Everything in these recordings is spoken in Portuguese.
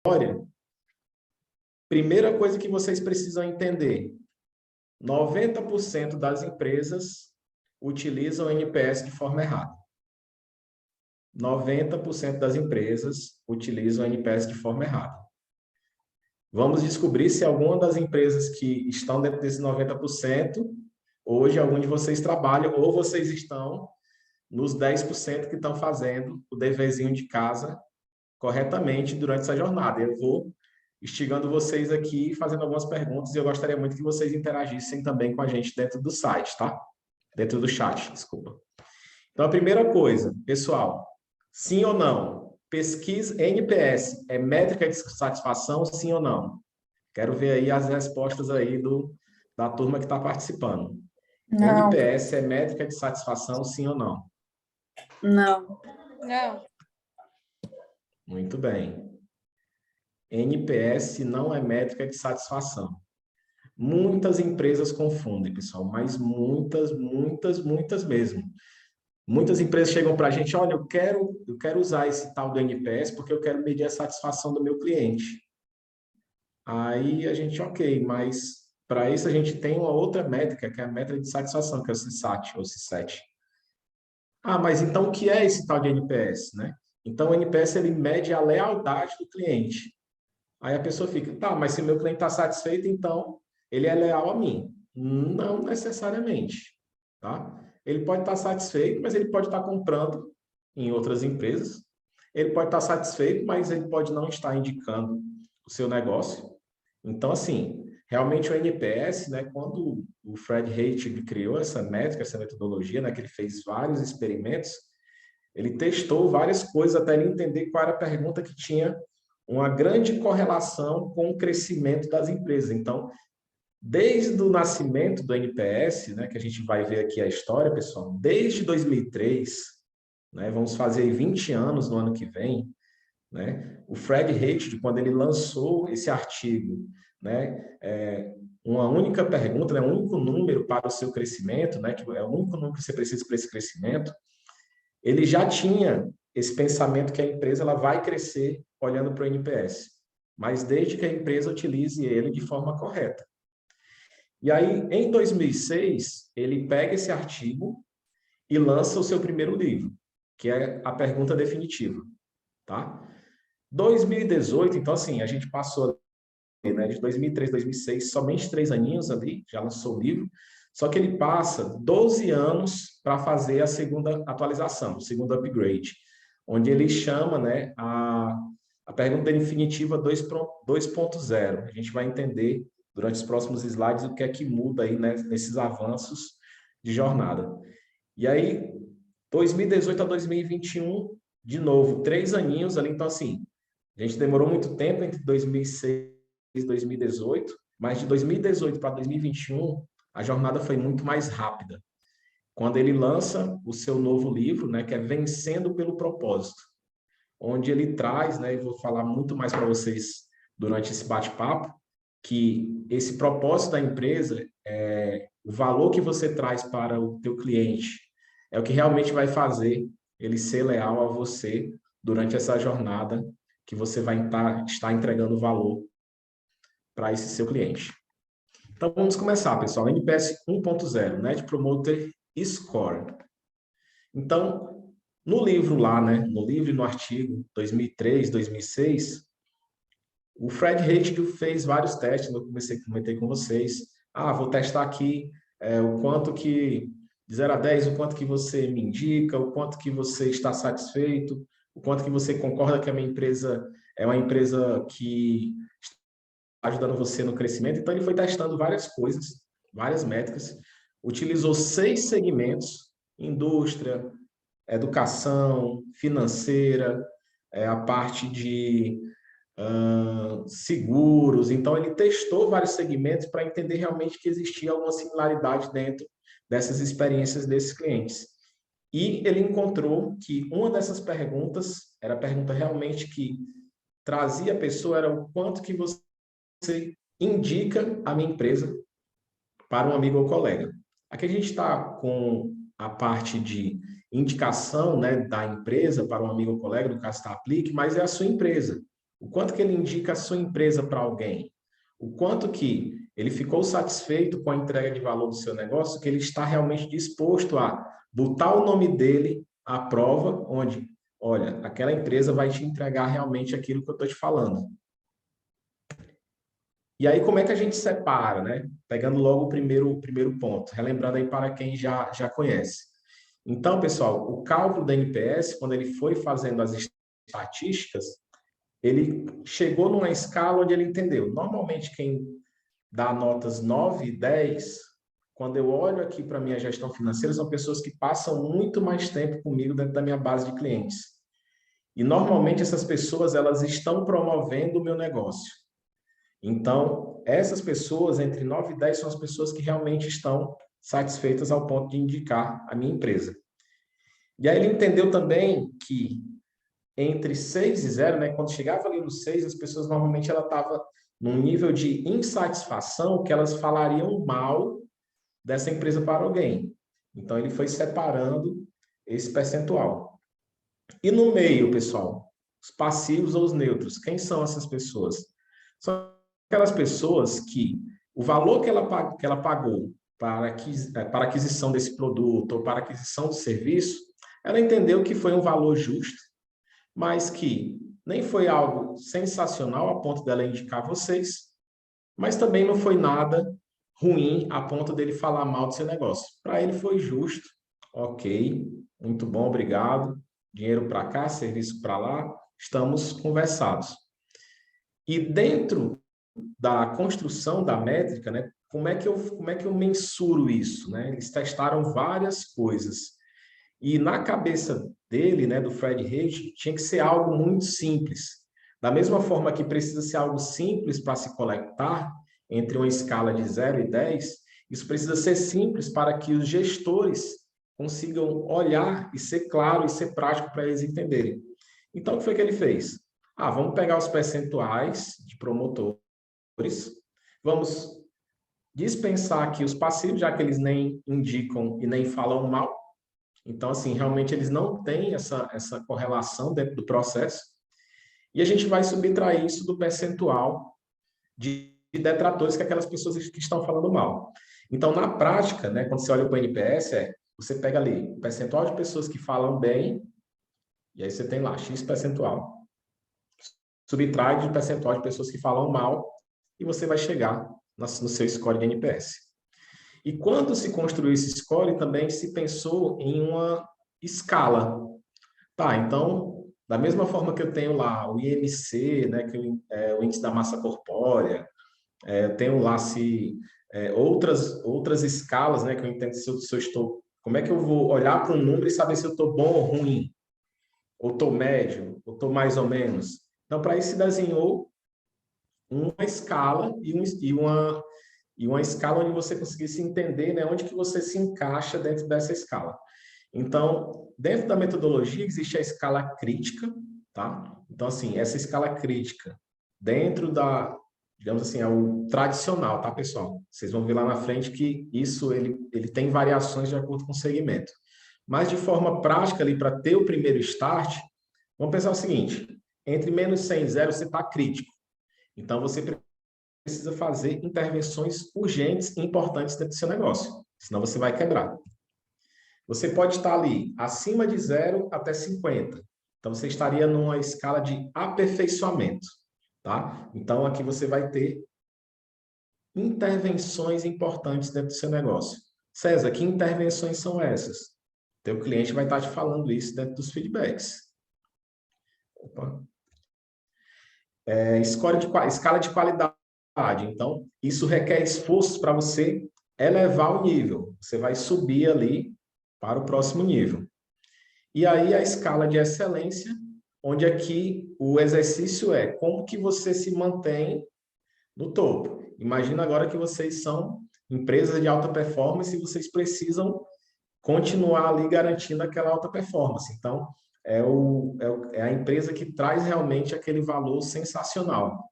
história, primeira coisa que vocês precisam entender, 90% das empresas utilizam o NPS de forma errada. 90% das empresas utilizam o NPS de forma errada. Vamos descobrir se alguma das empresas que estão dentro desse 90%, hoje algum de vocês trabalham ou vocês estão nos 10% que estão fazendo o deverzinho de casa corretamente durante essa jornada. Eu vou instigando vocês aqui, fazendo algumas perguntas, e eu gostaria muito que vocês interagissem também com a gente dentro do site, tá? Dentro do chat, desculpa. Então, a primeira coisa, pessoal, sim ou não? Pesquisa NPS é métrica de satisfação, sim ou não? Quero ver aí as respostas aí da turma que está participando. Não. NPS é métrica de satisfação, sim ou não? Não. Não. Muito bem. NPS não é métrica de satisfação. Muitas empresas confundem, pessoal, mas muitas mesmo. Muitas empresas chegam para a gente, olha, eu quero usar esse tal do NPS porque eu quero medir a satisfação do meu cliente. Aí a gente, ok, mas para isso a gente tem uma outra métrica, que é a métrica de satisfação, que é o CSAT, ou C7. Ah, mas então o que é esse tal de NPS, né? Então o NPS ele mede a lealdade do cliente. Aí a pessoa fica, tá, mas se o meu cliente está satisfeito, então ele é leal a mim. Não necessariamente, tá? Ele pode estar satisfeito, mas ele pode estar comprando em outras empresas. Ele pode estar satisfeito, mas ele pode não estar indicando o seu negócio. Então, assim, realmente o NPS, né, quando o Fred Heitig criou essa métrica, essa metodologia, né, que ele fez vários experimentos, ele testou várias coisas até ele entender qual era a pergunta que tinha uma grande correlação com o crescimento das empresas. Então, desde o nascimento do NPS, né, que a gente vai ver aqui a história, pessoal, desde 2003, né, vamos fazer 20 anos no ano que vem, né, o Fred Heitig, quando ele lançou esse artigo, né, uma única pergunta, né, um único número para o seu crescimento, né, que é o único número que você precisa para esse crescimento, ele já tinha esse pensamento que a empresa ela vai crescer olhando para o NPS, mas desde que a empresa utilize ele de forma correta. E aí, em 2006, ele pega esse artigo e lança o seu primeiro livro, que é a pergunta definitiva, tá? 2018, então assim, a gente passou, né, de 2003, 2006, somente 3 aninhos ali, já lançou o livro, só que ele passa 12 anos para fazer a segunda atualização, o segundo upgrade, onde ele chama, né, a pergunta definitiva 2.0. A gente vai entender durante os próximos slides o que é que muda aí, né, nesses avanços de jornada. E aí, 2018 a 2021, de novo, 3 aninhos ali, então assim, a gente demorou muito tempo entre 2006 e 2018, mas de 2018 para 2021, a jornada foi muito mais rápida. Quando ele lança o seu novo livro, né, que é Vencendo pelo Propósito, onde ele traz, né, e vou falar muito mais para vocês durante esse bate-papo, que esse propósito da empresa, o valor que você traz para o teu cliente, é o que realmente vai fazer ele ser leal a você durante essa jornada que você vai estar entregando valor para esse seu cliente. Então, vamos começar, pessoal. NPS 1.0, Net Promoter Score. Então, no livro lá, né, no livro e no artigo 2003, 2006, o Fred Heitig fez vários testes, eu comentei com vocês. Vou testar aqui o quanto que, de 0 a 10, o quanto que você me indica, o quanto que você está satisfeito, o quanto que você concorda que a minha empresa é uma empresa que está ajudando você no crescimento. Então, ele foi testando várias coisas, várias métricas, utilizou 6 segmentos, indústria, educação, financeira, a parte de seguros. Então, ele testou vários segmentos para entender realmente que existia alguma similaridade dentro dessas experiências desses clientes. E ele encontrou que uma dessas perguntas era a pergunta realmente que trazia a pessoa, era o quanto que você indica a minha empresa para um amigo ou colega. Aqui a gente está com a parte de indicação, né, da empresa para um amigo ou colega, no caso da Aplique, mas é a sua empresa. o quanto que ele indica a sua empresa para alguém, o quanto que ele ficou satisfeito com a entrega de valor do seu negócio, que ele está realmente disposto a botar o nome dele à prova, onde, olha, aquela empresa vai te entregar realmente aquilo que eu estou te falando. E aí, como é que a gente separa, né? Pegando logo o primeiro ponto, relembrando aí para quem já conhece. Então, pessoal, o cálculo da NPS, quando ele foi fazendo as estatísticas, ele chegou numa escala onde ele entendeu. Normalmente, quem dá notas 9 e 10, quando eu olho aqui para a minha gestão financeira, são pessoas que passam muito mais tempo comigo dentro da minha base de clientes. E, normalmente, essas pessoas, elas estão promovendo o meu negócio. Então, essas pessoas, entre 9 e 10, são as pessoas que realmente estão satisfeitas ao ponto de indicar a minha empresa. E aí ele entendeu também que entre 6 e 0, né, quando chegava ali no 6, as pessoas normalmente ela estava num nível de insatisfação que elas falariam mal dessa empresa para alguém. Então, ele foi separando esse percentual. E no meio, pessoal, os passivos ou os neutros, quem são essas pessoas? São aquelas pessoas que o valor que ela pagou para a aquisição desse produto ou para a aquisição do serviço, ela entendeu que foi um valor justo, mas que nem foi algo sensacional a ponto dela indicar vocês, mas também não foi nada ruim a ponto dele falar mal do seu negócio. Para ele foi justo, ok, muito bom, obrigado, dinheiro para cá, serviço para lá, estamos conversados. E dentro da construção da métrica, né, como é que eu mensuro isso, né? Eles testaram várias coisas. E na cabeça dele, né, do Fred Hage, tinha que ser algo muito simples. Da mesma forma que precisa ser algo simples para se conectar entre uma escala de 0 e 10, isso precisa ser simples para que os gestores consigam olhar e ser claro e ser prático para eles entenderem. Então, o que foi que ele fez? Vamos pegar os percentuais de promotores, vamos dispensar aqui os passivos, já que eles nem indicam e nem falam mal. Então, assim, realmente eles não têm essa correlação dentro do processo. E a gente vai subtrair isso do percentual de detratores, que é aquelas pessoas que estão falando mal. Então, na prática, né, quando você olha para o NPS, você pega ali o percentual de pessoas que falam bem, e aí você tem lá X percentual. Subtrai de percentual de pessoas que falam mal, e você vai chegar no seu score de NPS. E quando se construiu esse score, também se pensou em uma escala. Tá, então, da mesma forma que eu tenho lá o IMC, né, que é o índice da massa corpórea, eu tenho lá outras escalas, né, que eu entendo se eu estou... Como é que eu vou olhar para um número e saber se eu estou bom ou ruim? Ou estou médio? Ou estou mais ou menos? Então, para isso se desenhou uma escala e uma escala onde você conseguisse entender, né, onde que você se encaixa dentro dessa escala. Então, dentro da metodologia existe a escala crítica, tá? Então, assim, essa escala crítica, dentro digamos assim, é o tradicional, tá, pessoal? Vocês vão ver lá na frente que isso, ele tem variações de acordo com o segmento. Mas, de forma prática, ali, para ter o primeiro start, vamos pensar o seguinte, entre menos 100 e 0, você está crítico. Então, você precisa fazer intervenções urgentes e importantes dentro do seu negócio, senão você vai quebrar. Você pode estar ali acima de 0 até 50. Então, você estaria numa escala de aperfeiçoamento, tá? Então, aqui você vai ter intervenções importantes dentro do seu negócio. César, que intervenções são essas? Teu cliente vai estar te falando isso dentro dos feedbacks. Opa. Escala de qualidade. Então, isso requer esforços para você elevar o nível. Você vai subir ali para o próximo nível. E aí a escala de excelência, onde aqui o exercício é como que você se mantém no topo. Imagina agora que vocês são empresas de alta performance e vocês precisam continuar ali garantindo aquela alta performance. Então, é a empresa que traz realmente aquele valor sensacional.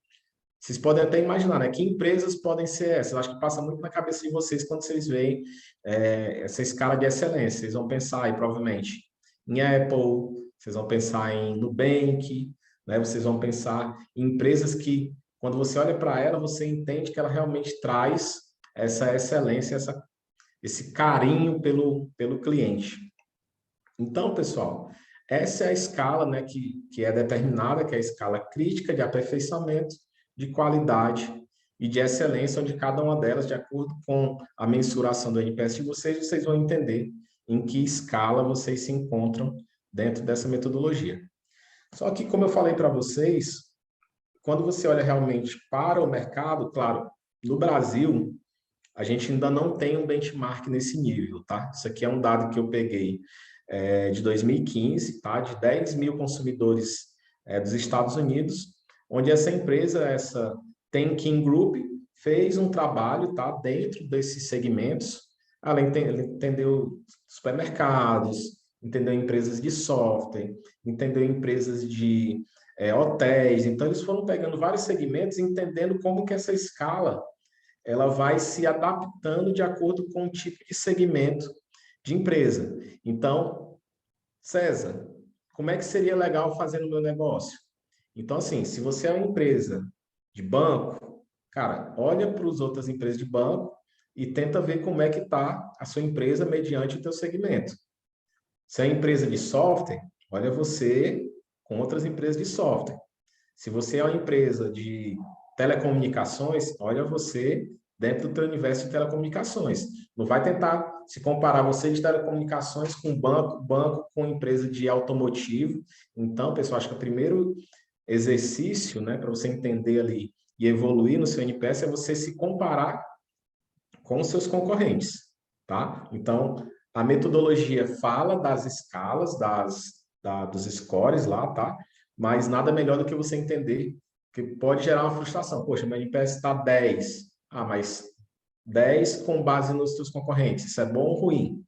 Vocês podem até imaginar, né? Que empresas podem ser essas? Eu acho que passa muito na cabeça de vocês quando vocês veem essa escala de excelência. Vocês vão pensar aí, provavelmente, em Apple, vocês vão pensar em Nubank, né? Vocês vão pensar em empresas que, quando você olha para ela, você entende que ela realmente traz essa excelência, esse carinho pelo cliente. Então, pessoal, essa é a escala, né, que é determinada, que é a escala crítica de aperfeiçoamento, de qualidade e de excelência, onde cada uma delas, de acordo com a mensuração do NPS de vocês, vocês vão entender em que escala vocês se encontram dentro dessa metodologia. Só que, como eu falei para vocês, quando você olha realmente para o mercado, claro, no Brasil, a gente ainda não tem um benchmark nesse nível, tá? Isso aqui é um dado que eu peguei de 2015, tá? De 10 mil consumidores dos Estados Unidos, onde essa empresa, essa Tenkin Group, fez um trabalho, tá? Dentro desses segmentos, ela entendeu supermercados, entendeu empresas de software, entendeu empresas de hotéis. Então, eles foram pegando vários segmentos, entendendo como que essa escala ela vai se adaptando de acordo com o tipo de segmento de empresa. Então, César, como é que seria legal fazer no meu negócio? Então, assim, se você é uma empresa de banco, cara, olha para as outras empresas de banco e tenta ver como é que está a sua empresa mediante o teu segmento. Se é uma empresa de software, olha você com outras empresas de software. Se você é uma empresa de telecomunicações, olha você dentro do teu universo de telecomunicações. Não vai tentar se comparar você de telecomunicações com banco, banco com empresa de automotivo. Então, pessoal, acho que o primeiro exercício, né, para você entender ali e evoluir no seu NPS é você se comparar com os seus concorrentes, tá? Então, a metodologia fala das escalas, dos scores lá, tá? Mas nada melhor do que você entender que pode gerar uma frustração. Poxa, meu NPS está 10. Ah, mas 10 com base nos seus concorrentes. Isso é bom ou ruim?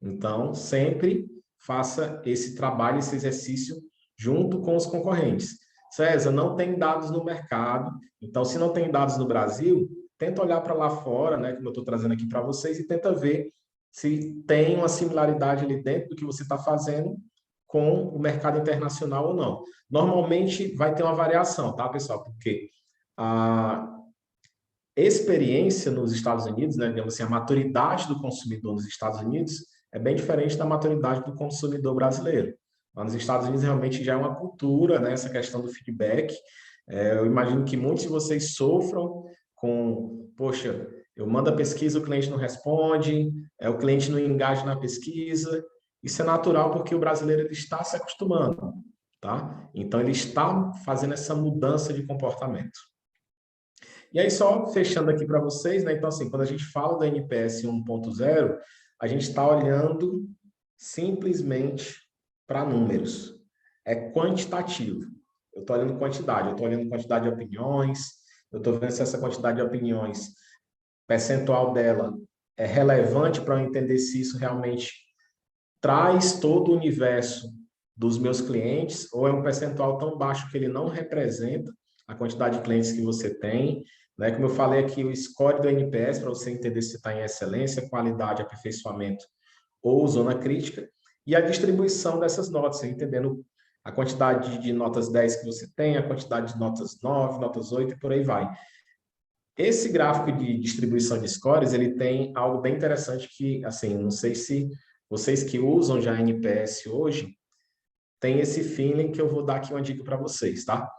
Então, sempre faça esse trabalho, esse exercício junto com os concorrentes. César, não tem dados no mercado. Então, se não tem dados no Brasil, tenta olhar para lá fora, né, como eu estou trazendo aqui para vocês, e tenta ver se tem uma similaridade ali dentro do que você está fazendo com o mercado internacional ou não. Normalmente vai ter uma variação, tá, pessoal? Porque a experiência nos Estados Unidos, né, digamos assim, a maturidade do consumidor nos Estados Unidos é bem diferente da maturidade do consumidor brasileiro. Lá nos Estados Unidos realmente já é uma cultura, né, essa questão do feedback. Eu imagino que muitos de vocês sofram com, poxa, eu mando a pesquisa, o cliente não responde, o cliente não engaja na pesquisa. Isso é natural porque o brasileiro ele está se acostumando, tá? Então ele está fazendo essa mudança de comportamento. E aí, só fechando aqui para vocês, né? Então, assim, quando a gente fala do NPS 1.0, a gente está olhando simplesmente para números. É quantitativo. Eu estou olhando quantidade, eu estou olhando quantidade de opiniões, eu estou vendo se essa quantidade de opiniões, percentual dela, é relevante para eu entender se isso realmente traz todo o universo dos meus clientes, ou é um percentual tão baixo que ele não representa a quantidade de clientes que você tem, né? Como eu falei aqui, o score do NPS, para você entender se está em excelência, qualidade, aperfeiçoamento ou zona crítica, e a distribuição dessas notas, entendendo a quantidade de notas 10 que você tem, a quantidade de notas 9, notas 8 e por aí vai. Esse gráfico de distribuição de scores, ele tem algo bem interessante que, assim, não sei se vocês que usam já NPS hoje, tem esse feeling que eu vou dar aqui uma dica para vocês, tá?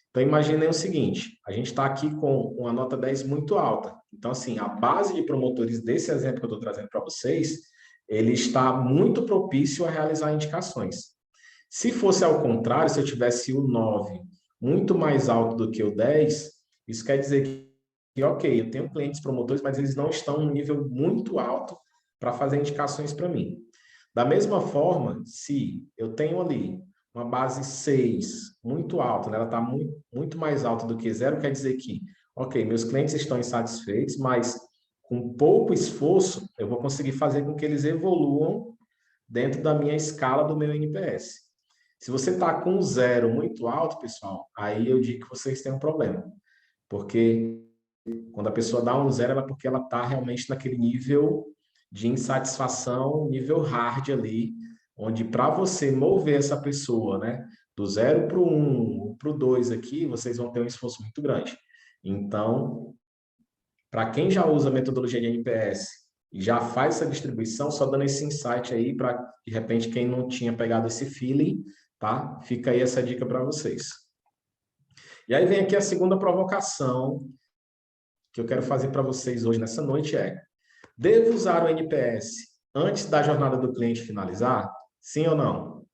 Então, imaginem o seguinte, a gente está aqui com uma nota 10 muito alta. Então, assim, a base de promotores desse exemplo que eu estou trazendo para vocês, ele está muito propício a realizar indicações. Se fosse ao contrário, se eu tivesse o 9 muito mais alto do que o 10, isso quer dizer que, ok, eu tenho clientes promotores, mas eles não estão num nível muito alto para fazer indicações para mim. Da mesma forma, se eu tenho ali uma base 6 muito alta, né? Ela está muito mais alta do que zero, quer dizer que, ok, meus clientes estão insatisfeitos, mas com pouco esforço, eu vou conseguir fazer com que eles evoluam dentro da minha escala do meu NPS. Se você está com zero muito alto, pessoal, aí eu digo que vocês têm um problema. Porque quando a pessoa dá um zero, é porque ela está realmente naquele nível de insatisfação, nível hard ali, onde para você mover essa pessoa, né, do 0 para o 1, para o 2 aqui, vocês vão ter um esforço muito grande. Então, para quem já usa a metodologia de NPS e já faz essa distribuição, só dando esse insight aí para, de repente, quem não tinha pegado esse feeling, tá? Fica aí essa dica para vocês. E aí vem aqui a segunda provocação que eu quero fazer para vocês hoje, nessa noite, devo usar o NPS antes da jornada do cliente finalizar? Sim ou não?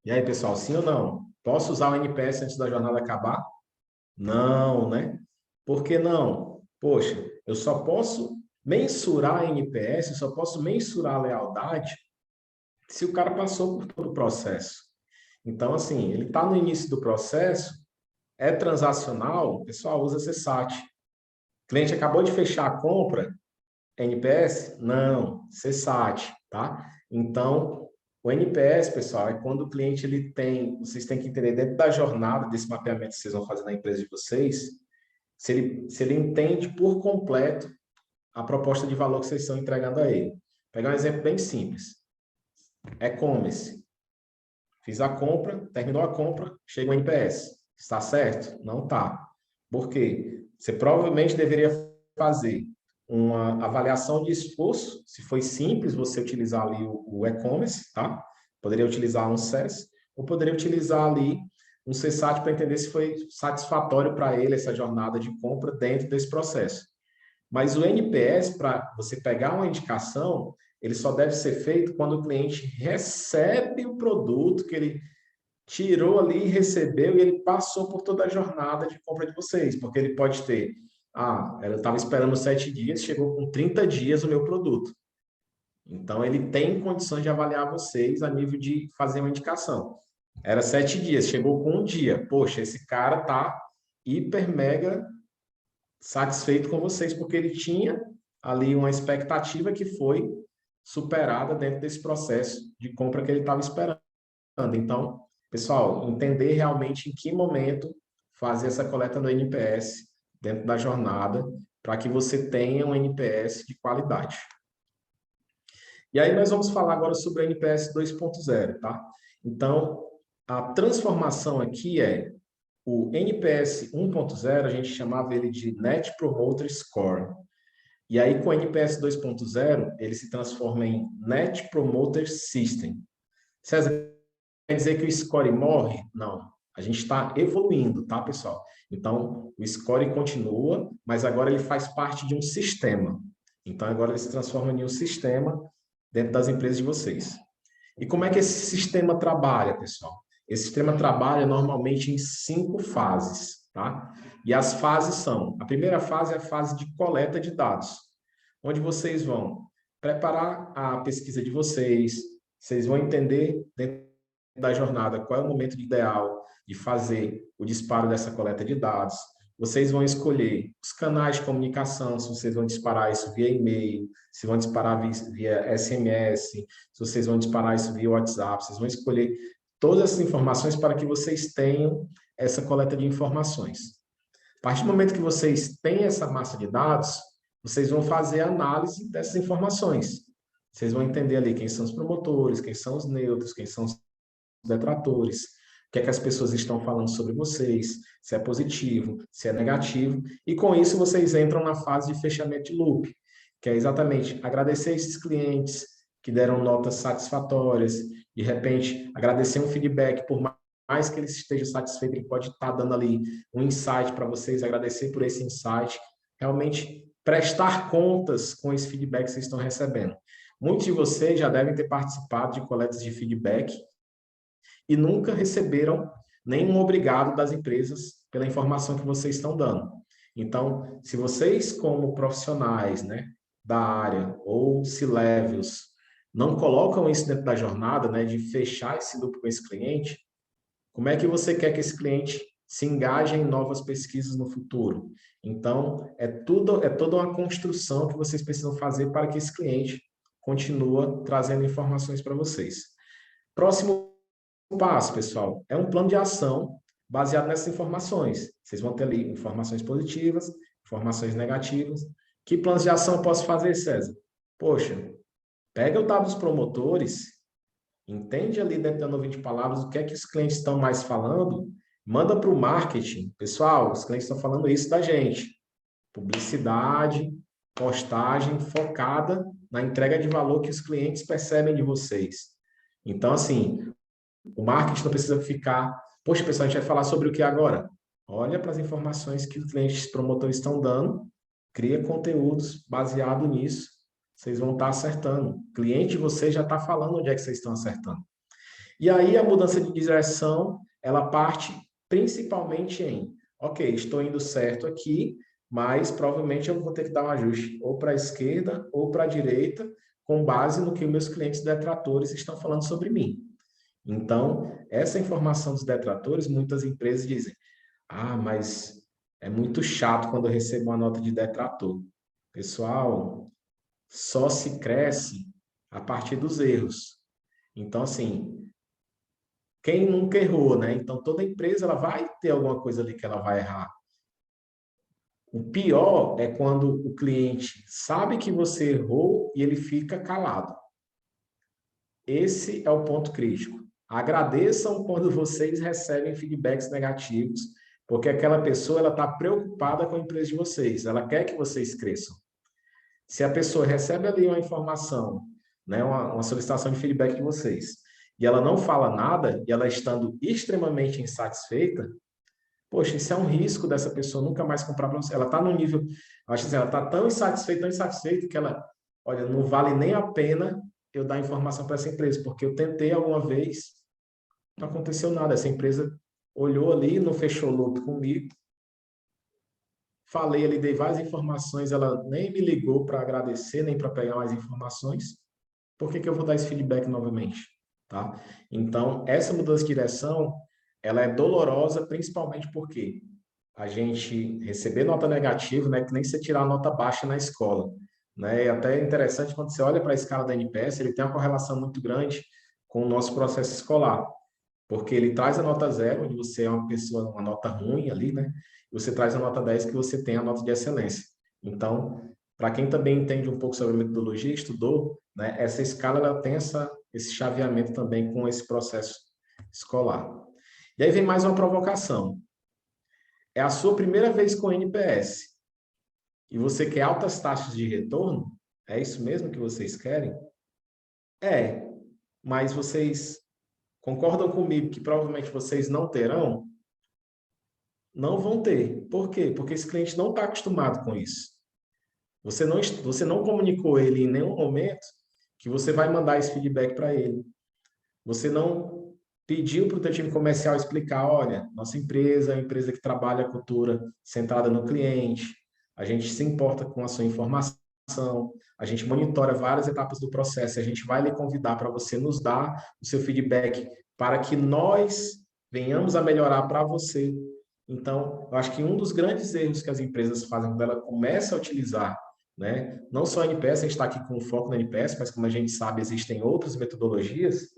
E aí, pessoal, sim ou não? Posso usar o NPS antes da jornada acabar? Não, né? Por que não? Poxa, eu só posso mensurar a NPS, eu só posso mensurar a lealdade se o cara passou por todo o processo. Então, assim, ele está no início do processo, é transacional, pessoal, usa CSAT. O cliente acabou de fechar a compra, NPS? Não, CSAT, tá? Então, o NPS, pessoal, é quando o cliente ele tem, vocês têm que entender dentro da jornada desse mapeamento que vocês vão fazer na empresa de vocês, se ele entende por completo a proposta de valor que vocês estão entregando a ele. Vou pegar um exemplo bem simples. E-commerce. Fiz a compra, terminou a compra, chega o NPS. Está certo? Não está. Por quê? Você provavelmente deveria fazer uma avaliação de esforço, se foi simples você utilizar ali o e-commerce, tá? Poderia utilizar um SES, ou poderia utilizar ali um CSAT para entender se foi satisfatório para ele essa jornada de compra dentro desse processo. Mas o NPS, para você pegar uma indicação, ele só deve ser feito quando o cliente recebe o produto que ele tirou ali, recebeu e ele passou por toda a jornada de compra de vocês, porque ele pode ter, eu estava esperando 7 dias, chegou com 30 dias o meu produto. Então, ele tem condições de avaliar vocês a nível de fazer uma indicação. Era 7 dias, chegou com 1 dia. Poxa, esse cara tá hiper, mega satisfeito com vocês, porque ele tinha ali uma expectativa que foi superada dentro desse processo de compra que ele estava esperando. Então, pessoal, entender realmente em que momento fazer essa coleta do NPS dentro da jornada, para que você tenha um NPS de qualidade. E aí nós vamos falar agora sobre o NPS 2.0, tá? Então, a transformação aqui é o NPS 1.0, a gente chamava ele de Net Promoter Score. E aí, com o NPS 2.0, ele se transforma em Net Promoter System. César, quer dizer que o score morre? Não. A gente está evoluindo, tá, pessoal? Então, o score continua, mas agora ele faz parte de um sistema. Então, agora ele se transforma em um sistema dentro das empresas de vocês. E como é que esse sistema trabalha, pessoal? Esse sistema trabalha normalmente em 5 fases, tá? E as fases são: a primeira fase é a fase de coleta de dados, onde vocês vão preparar a pesquisa de vocês vão entender dentro da jornada qual é o momento ideal de fazer o disparo dessa coleta de dados. Vocês vão escolher os canais de comunicação, se vocês vão disparar isso via e-mail, se vão disparar via SMS, se vocês vão disparar isso via WhatsApp, vocês vão escolher todas essas informações para que vocês tenham essa coleta de informações. A partir do momento que vocês têm essa massa de dados, vocês vão fazer a análise dessas informações. Vocês vão entender ali quem são os promotores, quem são os neutros, quem são os detratores, o que é que as pessoas estão falando sobre vocês, se é positivo, se é negativo, e com isso vocês entram na fase de fechamento de loop, que é exatamente agradecer esses clientes que deram notas satisfatórias, de repente agradecer um feedback, por mais que ele esteja satisfeito, ele pode estar dando ali um insight para vocês, agradecer por esse insight, realmente prestar contas com esse feedback que vocês estão recebendo. Muitos de vocês já devem ter participado de coletas de feedback e nunca receberam nenhum obrigado das empresas pela informação que vocês estão dando. Então, se vocês, como profissionais, né, da área ou C-levels, não colocam isso dentro da jornada, né, de fechar esse loop com esse cliente, como é que você quer que esse cliente se engaje em novas pesquisas no futuro? Então, é toda uma construção que vocês precisam fazer para que esse cliente continue trazendo informações para vocês. Próximo passo, pessoal, é um plano de ação baseado nessas informações. Vocês vão ter ali informações positivas, informações negativas. Que planos de ação eu posso fazer, César? Poxa, Pega o dado dos promotores, entende ali dentro da nuvem de palavras o que é que os clientes estão mais falando, manda para o marketing. Pessoal, os clientes estão falando isso da gente. Publicidade, postagem focada na entrega de valor que os clientes percebem de vocês. Então, assim, o marketing não precisa ficar, poxa, pessoal, a gente vai falar sobre o que agora? Olha para as informações que os clientes promotores estão dando, cria conteúdos baseado nisso, vocês vão estar acertando. O cliente de vocês já está falando onde é que vocês estão acertando. E aí a mudança de direção, ela parte principalmente em, ok, estou indo certo aqui, mas provavelmente eu vou ter que dar um ajuste ou para a esquerda ou para a direita, com base no que os meus clientes detratores estão falando sobre mim. Então, essa informação dos detratores, muitas empresas dizem, mas é muito chato quando eu recebo uma nota de detrator. Pessoal, só se cresce a partir dos erros. Então, assim, quem nunca errou, né? Então, toda empresa ela vai ter alguma coisa ali que ela vai errar. O pior é quando o cliente sabe que você errou e ele fica calado. Esse é o ponto crítico. Agradeçam quando vocês recebem feedbacks negativos, porque aquela pessoa ela está preocupada com a empresa de vocês, ela quer que vocês cresçam. Se a pessoa recebe ali uma informação, né, uma solicitação de feedback de vocês, e ela não fala nada, e ela estando extremamente insatisfeita, poxa, isso é um risco dessa pessoa nunca mais comprar para você. Ela está no nível, acho que ela está tão insatisfeita, que ela, olha, não vale nem a pena eu dar informação para essa empresa, porque eu tentei alguma vez, não aconteceu nada. Essa empresa olhou ali, não fechou loop comigo, falei ali, dei várias informações, ela nem me ligou para agradecer, nem para pegar mais informações. Por que que eu vou dar esse feedback novamente? Tá? Então, essa mudança de direção, ela é dolorosa, principalmente porque a gente receber nota negativa, né, que nem você tirar nota baixa na escola, né? E até é interessante quando você olha para a escala da NPS, ele tem uma correlação muito grande com o nosso processo escolar, porque ele traz a nota zero, onde você é uma pessoa, uma nota ruim ali, né? E você traz a nota 10, que você tem a nota de excelência. Então, para quem também entende um pouco sobre a metodologia, estudou, né, essa escala ela tem esse chaveamento também com esse processo escolar. E aí vem mais uma provocação. É a sua primeira vez com NPS e você quer altas taxas de retorno? É isso mesmo que vocês querem? É, mas vocês concordam comigo que provavelmente vocês não terão? Não vão ter. Por quê? Porque esse cliente não está acostumado com isso. Você não comunicou ele em nenhum momento que você vai mandar esse feedback para ele. Você não pediu para o teu time comercial explicar, olha, nossa empresa é uma empresa que trabalha a cultura centrada no cliente, a gente se importa com a sua informação, a gente monitora várias etapas do processo, a gente vai lhe convidar para você nos dar o seu feedback para que nós venhamos a melhorar para você. Então, eu acho que um dos grandes erros que as empresas fazem quando ela começa a utilizar, né, não só a NPS, a gente está aqui com foco na NPS, mas como a gente sabe, existem outras metodologias,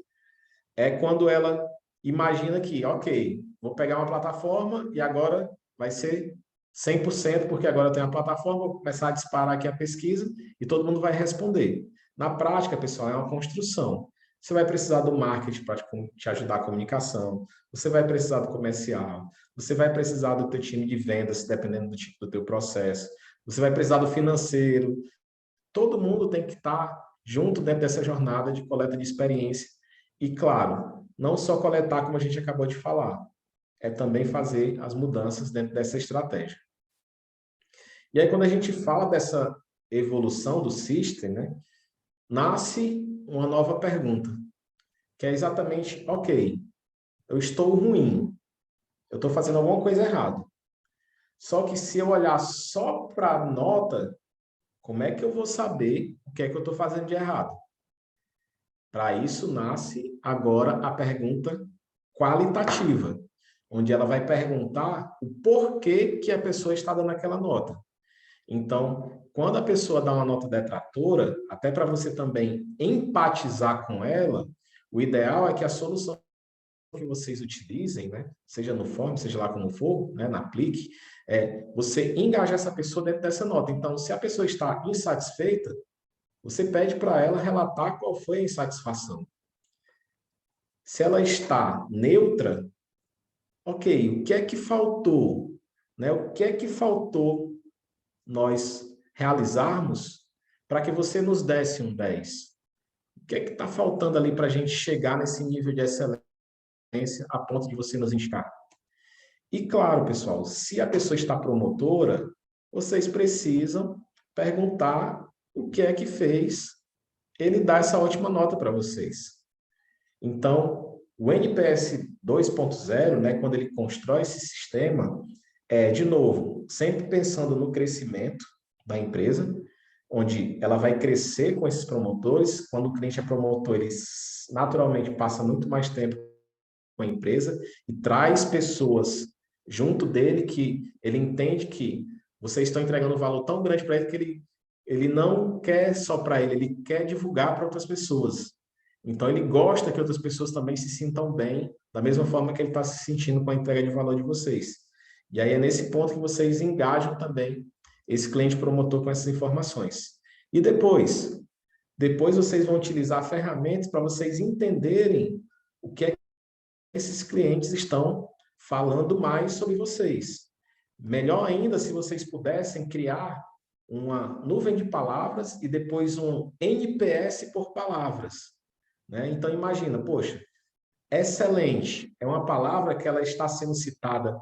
é quando ela imagina que, ok, vou pegar uma plataforma e agora vai ser 100%, porque agora tem a plataforma, vou começar a disparar aqui a pesquisa e todo mundo vai responder. Na prática, pessoal, é uma construção. Você vai precisar do marketing para te ajudar a comunicação, você vai precisar do comercial, você vai precisar do teu time de vendas, dependendo do tipo do teu processo, você vai precisar do financeiro. Todo mundo tem que estar junto dentro dessa jornada de coleta de experiência. E, claro, não só coletar, como a gente acabou de falar, é também fazer as mudanças dentro dessa estratégia. E aí, quando a gente fala dessa evolução do system, né, nasce uma nova pergunta, que é exatamente, ok, eu estou ruim, eu estou fazendo alguma coisa errada. Só que se eu olhar só para a nota, como é que eu vou saber o que é que eu estou fazendo de errado? Para isso nasce agora a pergunta qualitativa, onde ela vai perguntar o porquê que a pessoa está dando aquela nota. Então, quando a pessoa dá uma nota detratora, até para você também empatizar com ela, o ideal é que a solução que vocês utilizem, né, seja no form, seja lá como for, né, na aplique, você engajar essa pessoa dentro dessa nota. Então, se a pessoa está insatisfeita, você pede para ela relatar qual foi a insatisfação. Se ela está neutra, ok, o que é que faltou? Né? O que é que faltou nós realizarmos para que você nos desse um 10? O que é que está faltando ali para a gente chegar nesse nível de excelência a ponto de você nos indicar? E claro, pessoal, se a pessoa está promotora, vocês precisam perguntar o que é que fez ele dar essa ótima nota para vocês. Então, o NPS 2.0, né, quando ele constrói esse sistema, de novo, sempre pensando no crescimento da empresa, onde ela vai crescer com esses promotores. Quando o cliente é promotor, ele naturalmente passa muito mais tempo com a empresa e traz pessoas junto dele que ele entende que vocês estão entregando um valor tão grande para ele que ele não quer só para ele, ele quer divulgar para outras pessoas. Então, ele gosta que outras pessoas também se sintam bem, da mesma forma que ele está se sentindo com a entrega de valor de vocês. E aí é nesse ponto que vocês engajam também esse cliente promotor com essas informações. E depois vocês vão utilizar ferramentas para vocês entenderem o que é que esses clientes estão falando mais sobre vocês. Melhor ainda se vocês pudessem criar uma nuvem de palavras e depois um NPS por palavras. Né? Então, imagina, poxa, excelente é uma palavra que ela está sendo citada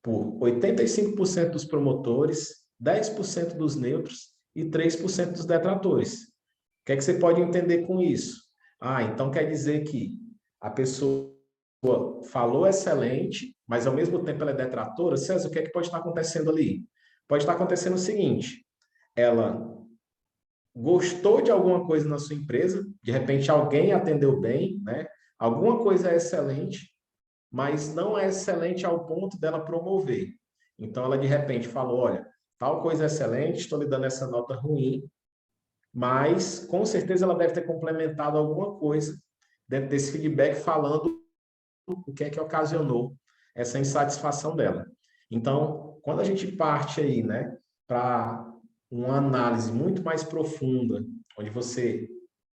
por 85% dos promotores, 10% dos neutros e 3% dos detratores. O que é que você pode entender com isso? Ah, então quer dizer que a pessoa falou excelente, mas ao mesmo tempo ela é detratora. César, o que é que pode estar acontecendo ali? Pode estar acontecendo o seguinte: ela gostou de alguma coisa na sua empresa, de repente alguém atendeu bem, né? Alguma coisa é excelente, mas não é excelente ao ponto dela promover. Então ela de repente falou, olha, tal coisa é excelente, estou lhe dando essa nota ruim, mas com certeza ela deve ter complementado alguma coisa dentro desse feedback falando o que é que ocasionou essa insatisfação dela. Então, quando a gente parte aí, né, para uma análise muito mais profunda, onde você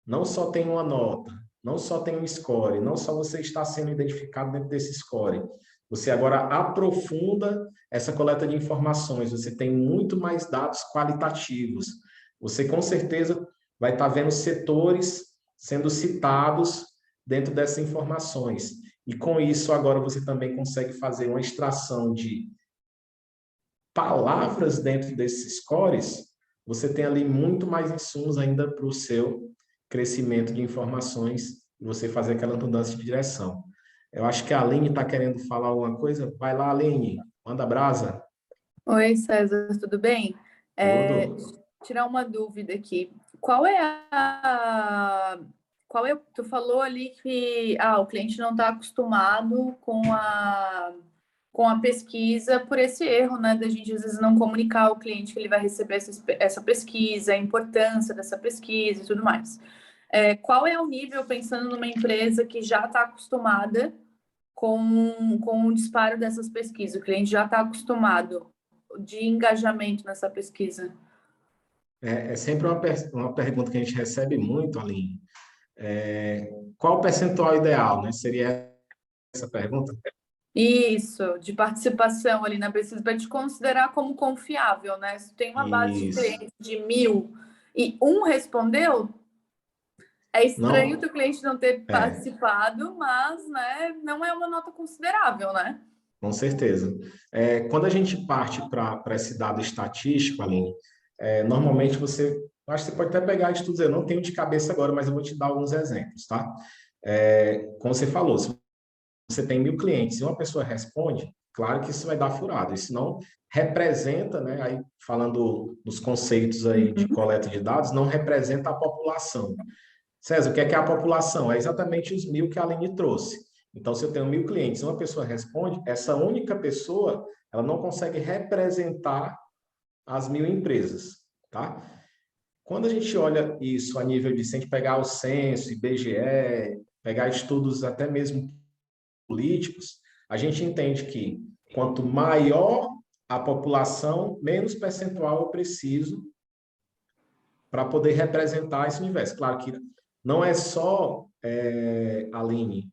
não só tem uma nota, não só tem um score, não só você está sendo identificado dentro desse score, você agora aprofunda essa coleta de informações, você tem muito mais dados qualitativos. Você com certeza vai estar vendo setores sendo citados dentro dessas informações. E com isso, agora você também consegue fazer uma extração de palavras dentro desses scores. Você tem ali muito mais insumos ainda para o seu crescimento de informações e você fazer aquela mudança de direção. Eu acho que a Aline está querendo falar alguma coisa. Vai lá, Aline, manda brasa. Oi, César, tudo bem? Tudo. Tirar uma dúvida aqui. Qual é a. Tu falou ali que o cliente não está acostumado com a pesquisa por esse erro, né? Da gente às vezes não comunicar ao cliente que ele vai receber essa pesquisa, a importância dessa pesquisa e tudo mais. Qual é o nível, pensando numa empresa que já está acostumada com o disparo dessas pesquisas? O cliente já está acostumado de engajamento nessa pesquisa? É sempre uma pergunta que a gente recebe muito, Aline. Qual o percentual ideal, né? Seria essa pergunta? Isso, de participação ali na pesquisa, para te considerar como confiável, né? Se tem uma base de Isso. clientes de 1.000 e um respondeu, é estranho Não, o cliente não ter é. participado, mas, né, não é uma nota considerável, né? Com certeza. Quando a gente parte para esse dado estatístico, Aline, normalmente acho que você pode até pegar de tudo, eu não tenho de cabeça agora, mas eu vou te dar alguns exemplos, tá? Como você falou, se você tem 1.000 clientes e uma pessoa responde, claro que isso vai dar furado, isso não representa, né, aí falando nos conceitos aí de Uhum. coleta de dados, não representa a população. César, o que é a população? É exatamente os 1.000 que a Aline trouxe. Então, se eu tenho 1.000 clientes e uma pessoa responde, essa única pessoa, ela não consegue representar as 1.000 empresas, tá? Quando a gente olha isso a nível de, se a gente pegar o censo, IBGE, pegar estudos até mesmo políticos, a gente entende que quanto maior a população, menos percentual eu preciso para poder representar esse universo. Claro que não é só, Aline,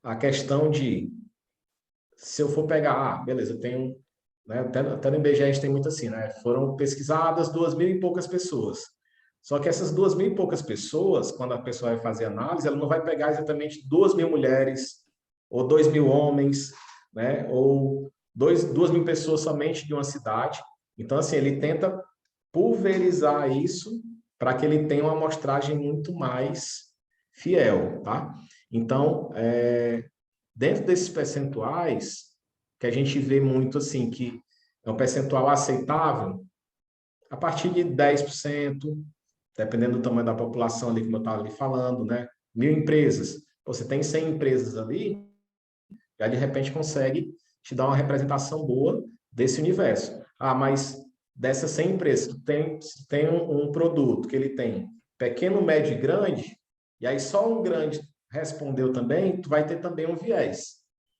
a questão de, se eu for pegar, beleza, eu tenho, né, até no IBGE a gente tem muito assim, né, foram pesquisadas 2.000 e poucas pessoas. Só que essas 2.000 e poucas pessoas, quando a pessoa vai fazer análise, ela não vai pegar exatamente 2.000 mulheres, ou 2.000 homens, né, ou 2.000 pessoas somente de uma cidade. Então, assim, ele tenta pulverizar isso para que ele tenha uma amostragem muito mais fiel, tá? Então, dentro desses percentuais, que a gente vê muito assim, que é um percentual aceitável, a partir de 10%, dependendo do tamanho da população ali, como eu estava ali falando, né? 1.000 empresas, você tem 100 empresas ali, já de repente consegue te dar uma representação boa desse universo. Mas dessas 100 empresas, tem um produto que ele tem pequeno, médio e grande, e aí só um grande respondeu também, tu vai ter também um viés.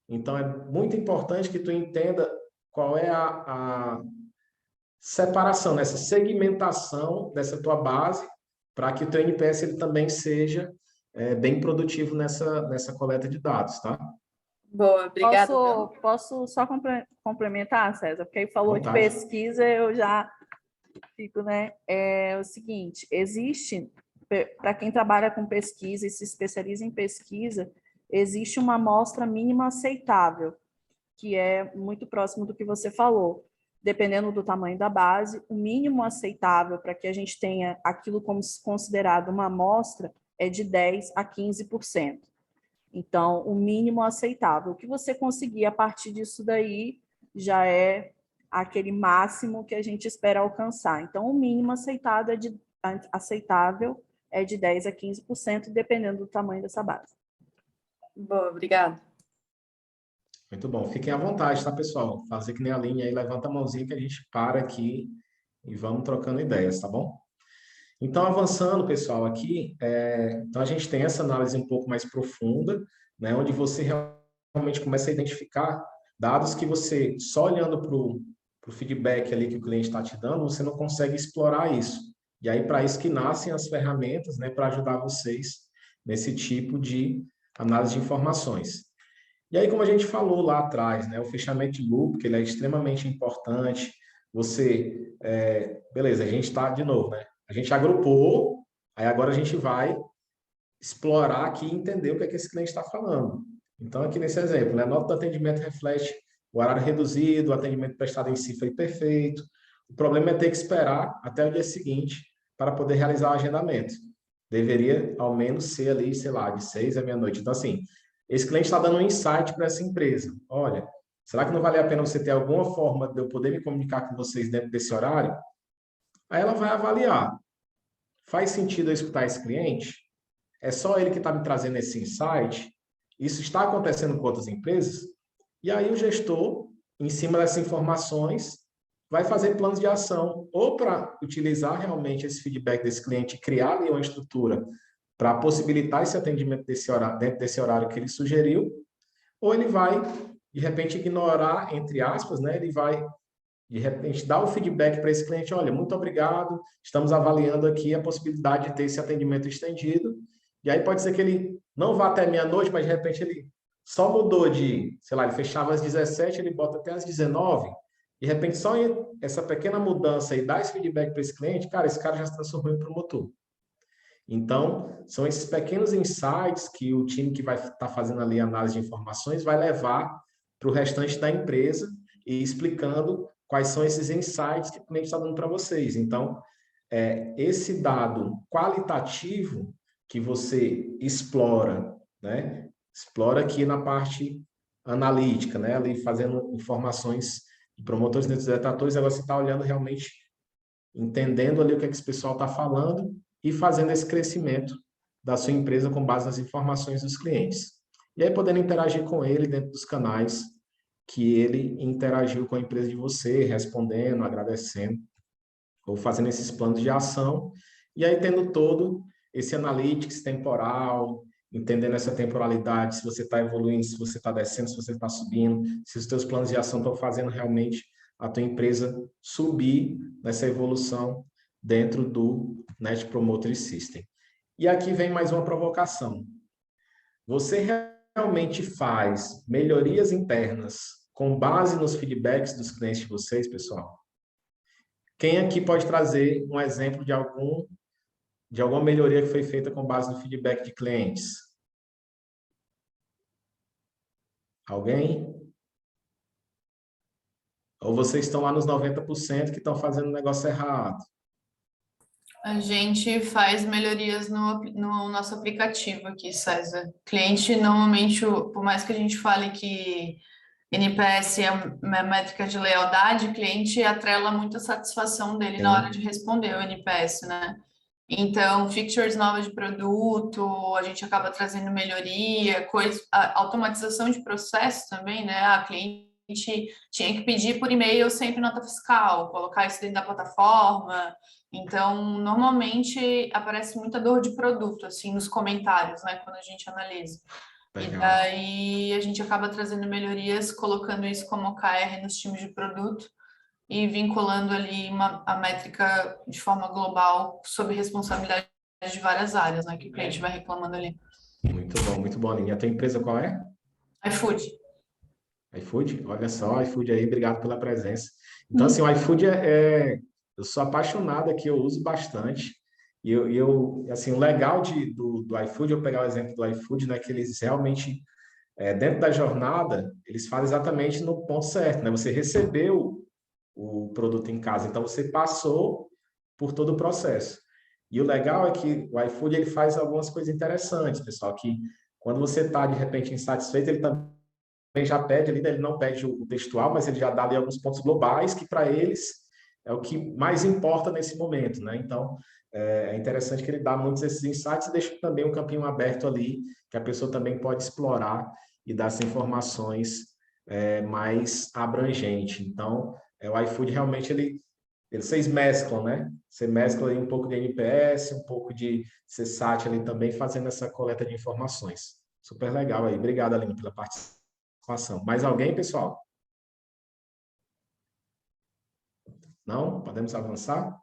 Então, é muito importante que tu entenda qual é a separação, essa segmentação dessa tua base, para que o teu NPS ele também seja bem produtivo nessa coleta de dados, tá? Boa, obrigada. Posso só complementar, César? Porque aí falou de Vontade. pesquisa, eu já fico, né? É o seguinte, existe, para quem trabalha com pesquisa e se especializa em pesquisa, existe uma amostra mínima aceitável, que é muito próximo do que você falou. Dependendo do tamanho da base, o mínimo aceitável para que a gente tenha aquilo como considerado uma amostra é de 10% a 15%. Então, o mínimo aceitável. O que você conseguir a partir disso daí já é aquele máximo que a gente espera alcançar. Então, o mínimo aceitável é de 10% a 15%, dependendo do tamanho dessa base. Boa, obrigada. Muito bom. Fiquem à vontade, tá, pessoal? Fazer que nem a linha aí, levanta a mãozinha que a gente para aqui e vamos trocando ideias, tá bom? Então, avançando, pessoal, aqui, então a gente tem essa análise um pouco mais profunda, né, onde você realmente começa a identificar dados que você, só olhando para o feedback ali que o cliente está te dando, você não consegue explorar isso. E aí, para isso que nascem as ferramentas, né, para ajudar vocês nesse tipo de análise de informações. E aí, como a gente falou lá atrás, né, o fechamento de loop, que ele é extremamente importante. Você, beleza, a gente está de novo, né? A gente agrupou, aí agora a gente vai explorar aqui e entender o que é que esse cliente está falando. Então, aqui nesse exemplo, né, a nota do atendimento reflete o horário reduzido, o atendimento prestado em si foi perfeito. O problema é ter que esperar até o dia seguinte para poder realizar o agendamento. Deveria, ao menos, ser ali, sei lá, de 6 à meia-noite. Então, assim, esse cliente está dando um insight para essa empresa. Olha, será que não vale a pena você ter alguma forma de eu poder me comunicar com vocês dentro desse horário? Aí ela vai avaliar. Faz sentido eu escutar esse cliente? É só ele que está me trazendo esse insight? Isso está acontecendo com outras empresas? E aí o gestor, em cima dessas informações, vai fazer planos de ação, ou para utilizar realmente esse feedback desse cliente, criar ali uma estrutura para possibilitar esse atendimento dentro desse horário que ele sugeriu, ou ele vai, de repente, ignorar, entre aspas, né? Ele vai de repente, dar o feedback para esse cliente, olha, muito obrigado, estamos avaliando aqui a possibilidade de ter esse atendimento estendido, e aí pode ser que ele não vá até meia-noite, mas de repente ele só mudou de, sei lá, ele fechava às 17, ele bota até às 19, de repente só essa pequena mudança e dar esse feedback para esse cliente, cara, esse cara já se transformou em promotor. Então, são esses pequenos insights que o time que vai estar fazendo ali a análise de informações vai levar para o restante da empresa e explicando quais são esses insights que o cliente está dando para vocês. Então, esse dado qualitativo que você explora, né? Explora aqui na parte analítica, né? Ali fazendo informações de promotores e detratores, agora você está olhando realmente, entendendo ali o que é que esse pessoal está falando e fazendo esse crescimento da sua empresa com base nas informações dos clientes. E aí podendo interagir com ele dentro dos canais que ele interagiu com a empresa de você, respondendo, agradecendo, ou fazendo esses planos de ação, e aí tendo todo esse analytics temporal, entendendo essa temporalidade, se você está evoluindo, se você está descendo, se você está subindo, se os seus planos de ação estão fazendo realmente a tua empresa subir nessa evolução dentro do Net Promoter System. E aqui vem mais uma provocação. Você realmente faz melhorias internas com base nos feedbacks dos clientes de vocês, pessoal? Quem aqui pode trazer um exemplo de alguma melhoria que foi feita com base no feedback de clientes? Alguém? Ou vocês estão lá nos 90% que estão fazendo o negócio errado? A gente faz melhorias no nosso aplicativo aqui, César. Cliente, normalmente, por mais que a gente fale que NPS é uma métrica de lealdade, o cliente atrela muito a satisfação dele na hora de responder o NPS, né? Então, features novas de produto, a gente acaba trazendo melhoria, automatização de processo também, né? A cliente tinha que pedir por e-mail sempre nota fiscal, colocar isso dentro da plataforma. Então, normalmente aparece muita dor de produto, assim, nos comentários, né? Quando a gente analisa. Legal. E daí a gente acaba trazendo melhorias, colocando isso como OKR nos times de produto e vinculando ali a métrica de forma global sob responsabilidade de várias áreas, né, que o cliente vai reclamando ali. Muito bom, Aline. A tua empresa qual é? iFood. iFood? Olha só, iFood aí, obrigado pela presença. Então, assim, o iFood eu sou apaixonado aqui, eu uso bastante. E assim, o legal do iFood, eu pegar o exemplo do iFood, né, que eles realmente, dentro da jornada, eles fazem exatamente no ponto certo, né? Você recebeu o produto em casa, então você passou por todo o processo. E o legal é que o iFood, ele faz algumas coisas interessantes, pessoal, que quando você está, de repente, insatisfeito, ele também já pede ali, né? Ele não pede o textual, mas ele já dá ali alguns pontos globais, que para eles é o que mais importa nesse momento, né? Então, é interessante que ele dá muitos desses insights e deixa também um campinho aberto ali, que a pessoa também pode explorar e dar essas informações mais abrangente. Então, o iFood realmente, vocês mesclam, né? Você mescla aí um pouco de NPS, um pouco de CSAT ali também, fazendo essa coleta de informações. Super legal aí. Obrigado, Aline, pela participação. Mais alguém, pessoal? Não? Podemos avançar?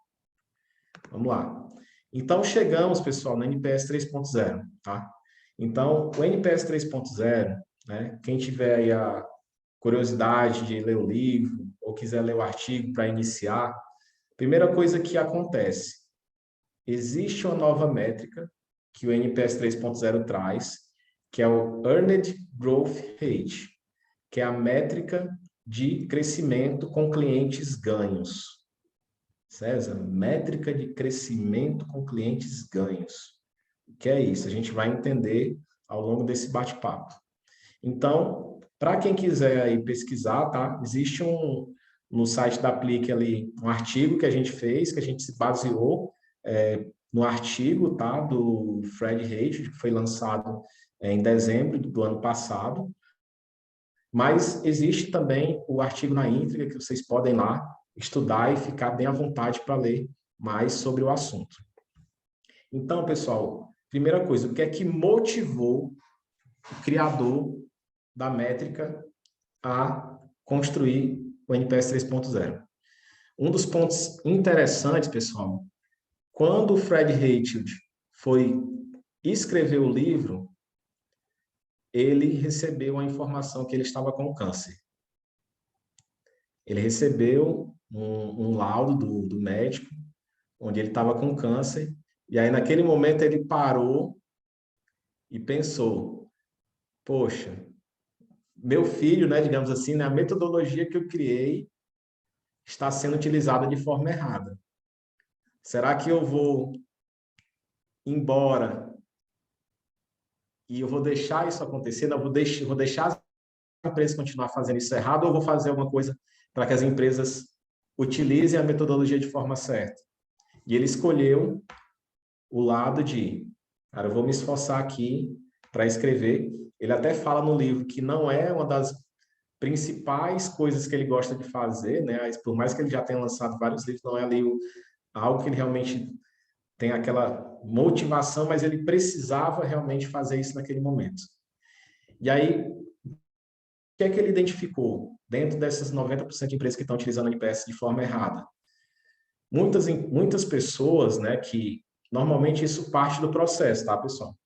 Vamos lá. Então, chegamos, pessoal, no NPS 3.0, tá? Então, o NPS 3.0, né? Quem tiver aí a curiosidade de ler o livro ou quiser ler o artigo para iniciar, primeira coisa que acontece, existe uma nova métrica que o NPS 3.0 traz, que é o Earned Growth Rate, que é a métrica de crescimento com clientes ganhos. César, métrica de crescimento com clientes ganhos. O que é isso? A gente vai entender ao longo desse bate-papo. Então, para quem quiser aí pesquisar, tá? Existe no site da Aplique ali um artigo que a gente fez, que a gente se baseou no artigo, tá? Do Fred Haight, que foi lançado em dezembro do ano passado. Mas existe também o artigo na íntegra que vocês podem lá estudar e ficar bem à vontade para ler mais sobre o assunto. Então, pessoal, primeira coisa, o que é que motivou o criador da métrica a construir o NPS 3.0? Um dos pontos interessantes, pessoal, quando o Fred Haight foi escrever o livro, ele recebeu a informação que ele estava com câncer. Ele recebeu um laudo do médico, onde ele estava com câncer, e aí naquele momento ele parou e pensou, poxa, meu filho, né, digamos assim, né, a metodologia que eu criei está sendo utilizada de forma errada. Será que eu vou embora e eu vou deixar isso acontecer? Não, vou deixar as empresas continuar fazendo isso errado ou vou fazer alguma coisa para que as empresas utilizem a metodologia de forma certa? E ele escolheu o lado de, cara, eu vou me esforçar aqui para escrever. Ele até fala no livro que não é uma das principais coisas que ele gosta de fazer, né? Por mais que ele já tenha lançado vários livros, não é ali algo que ele realmente tem aquela motivação, mas ele precisava realmente fazer isso naquele momento. E aí, o que é que ele identificou dentro dessas 90% de empresas que estão utilizando o NPS de forma errada? Muitas pessoas, né, que normalmente isso parte do processo, tá, pessoal?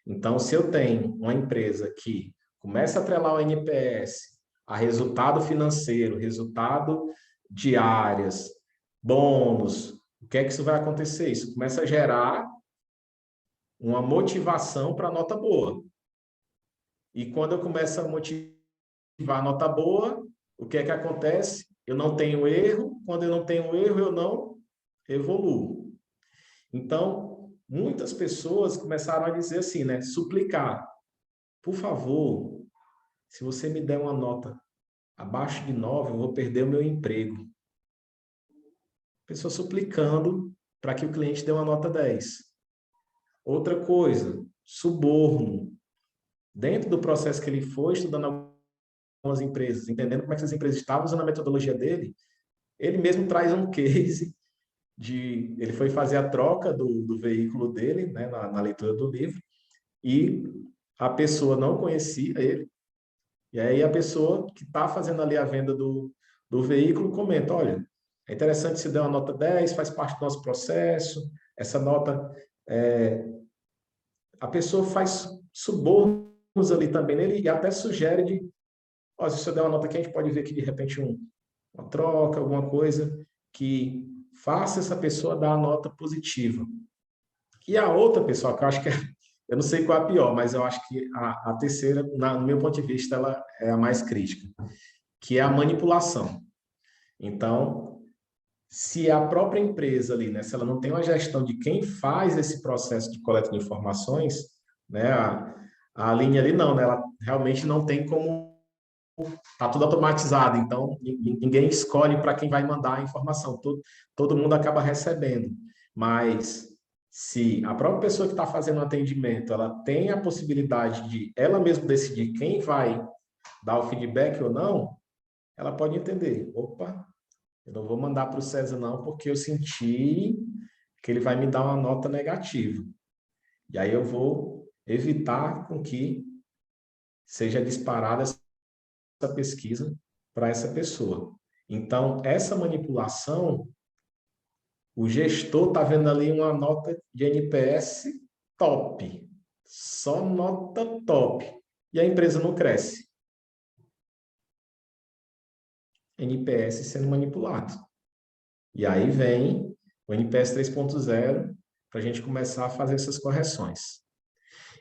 Então, se eu tenho uma empresa que começa a atrelar o NPS a resultado financeiro, resultado de áreas, bônus, o que é que isso vai acontecer? Isso começa a gerar uma motivação para nota boa. E quando eu começo a motivar a nota boa, o que é que acontece? Eu não tenho erro. Quando eu não tenho erro, eu não evoluo. Então, muitas pessoas começaram a dizer assim, né? Suplicar. Por favor, se você me der uma nota abaixo de 9, eu vou perder o meu emprego. Pessoa suplicando para que o cliente dê uma nota 10. Outra coisa, suborno. Dentro do processo que ele foi estudando algumas empresas, entendendo como é que essas empresas estavam usando a metodologia dele, ele mesmo traz um case ele foi fazer a troca do veículo dele, né, na leitura do livro, e a pessoa não conhecia ele, e aí a pessoa que está fazendo ali a venda do veículo comenta, olha, é interessante se der uma nota 10, faz parte do nosso processo, essa nota, a pessoa faz subornos ali também nele, e até sugere se você der uma nota aqui, a gente pode ver que de repente uma troca, alguma coisa que faça essa pessoa dar a nota positiva. E a outra, pessoal, que eu acho que eu não sei qual é a pior, mas eu acho que a terceira, no meu ponto de vista, ela é a mais crítica, que é a manipulação. Então, se a própria empresa ali, né, se ela não tem uma gestão de quem faz esse processo de coleta de informações, né, a linha ali não, né, ela realmente não tem como. Está tudo automatizado, então ninguém escolhe para quem vai mandar a informação, todo mundo acaba recebendo. Mas se a própria pessoa que está fazendo o atendimento, ela tem a possibilidade de ela mesma decidir quem vai dar o feedback ou não, ela pode entender, opa, eu não vou mandar para o César não, porque eu senti que ele vai me dar uma nota negativa. E aí eu vou evitar com que seja disparada essa pesquisa para essa pessoa. Então, essa manipulação, o gestor está vendo ali uma nota de NPS top, só nota top, e a empresa não cresce. NPS sendo manipulado. E aí vem o NPS 3.0 para a gente começar a fazer essas correções.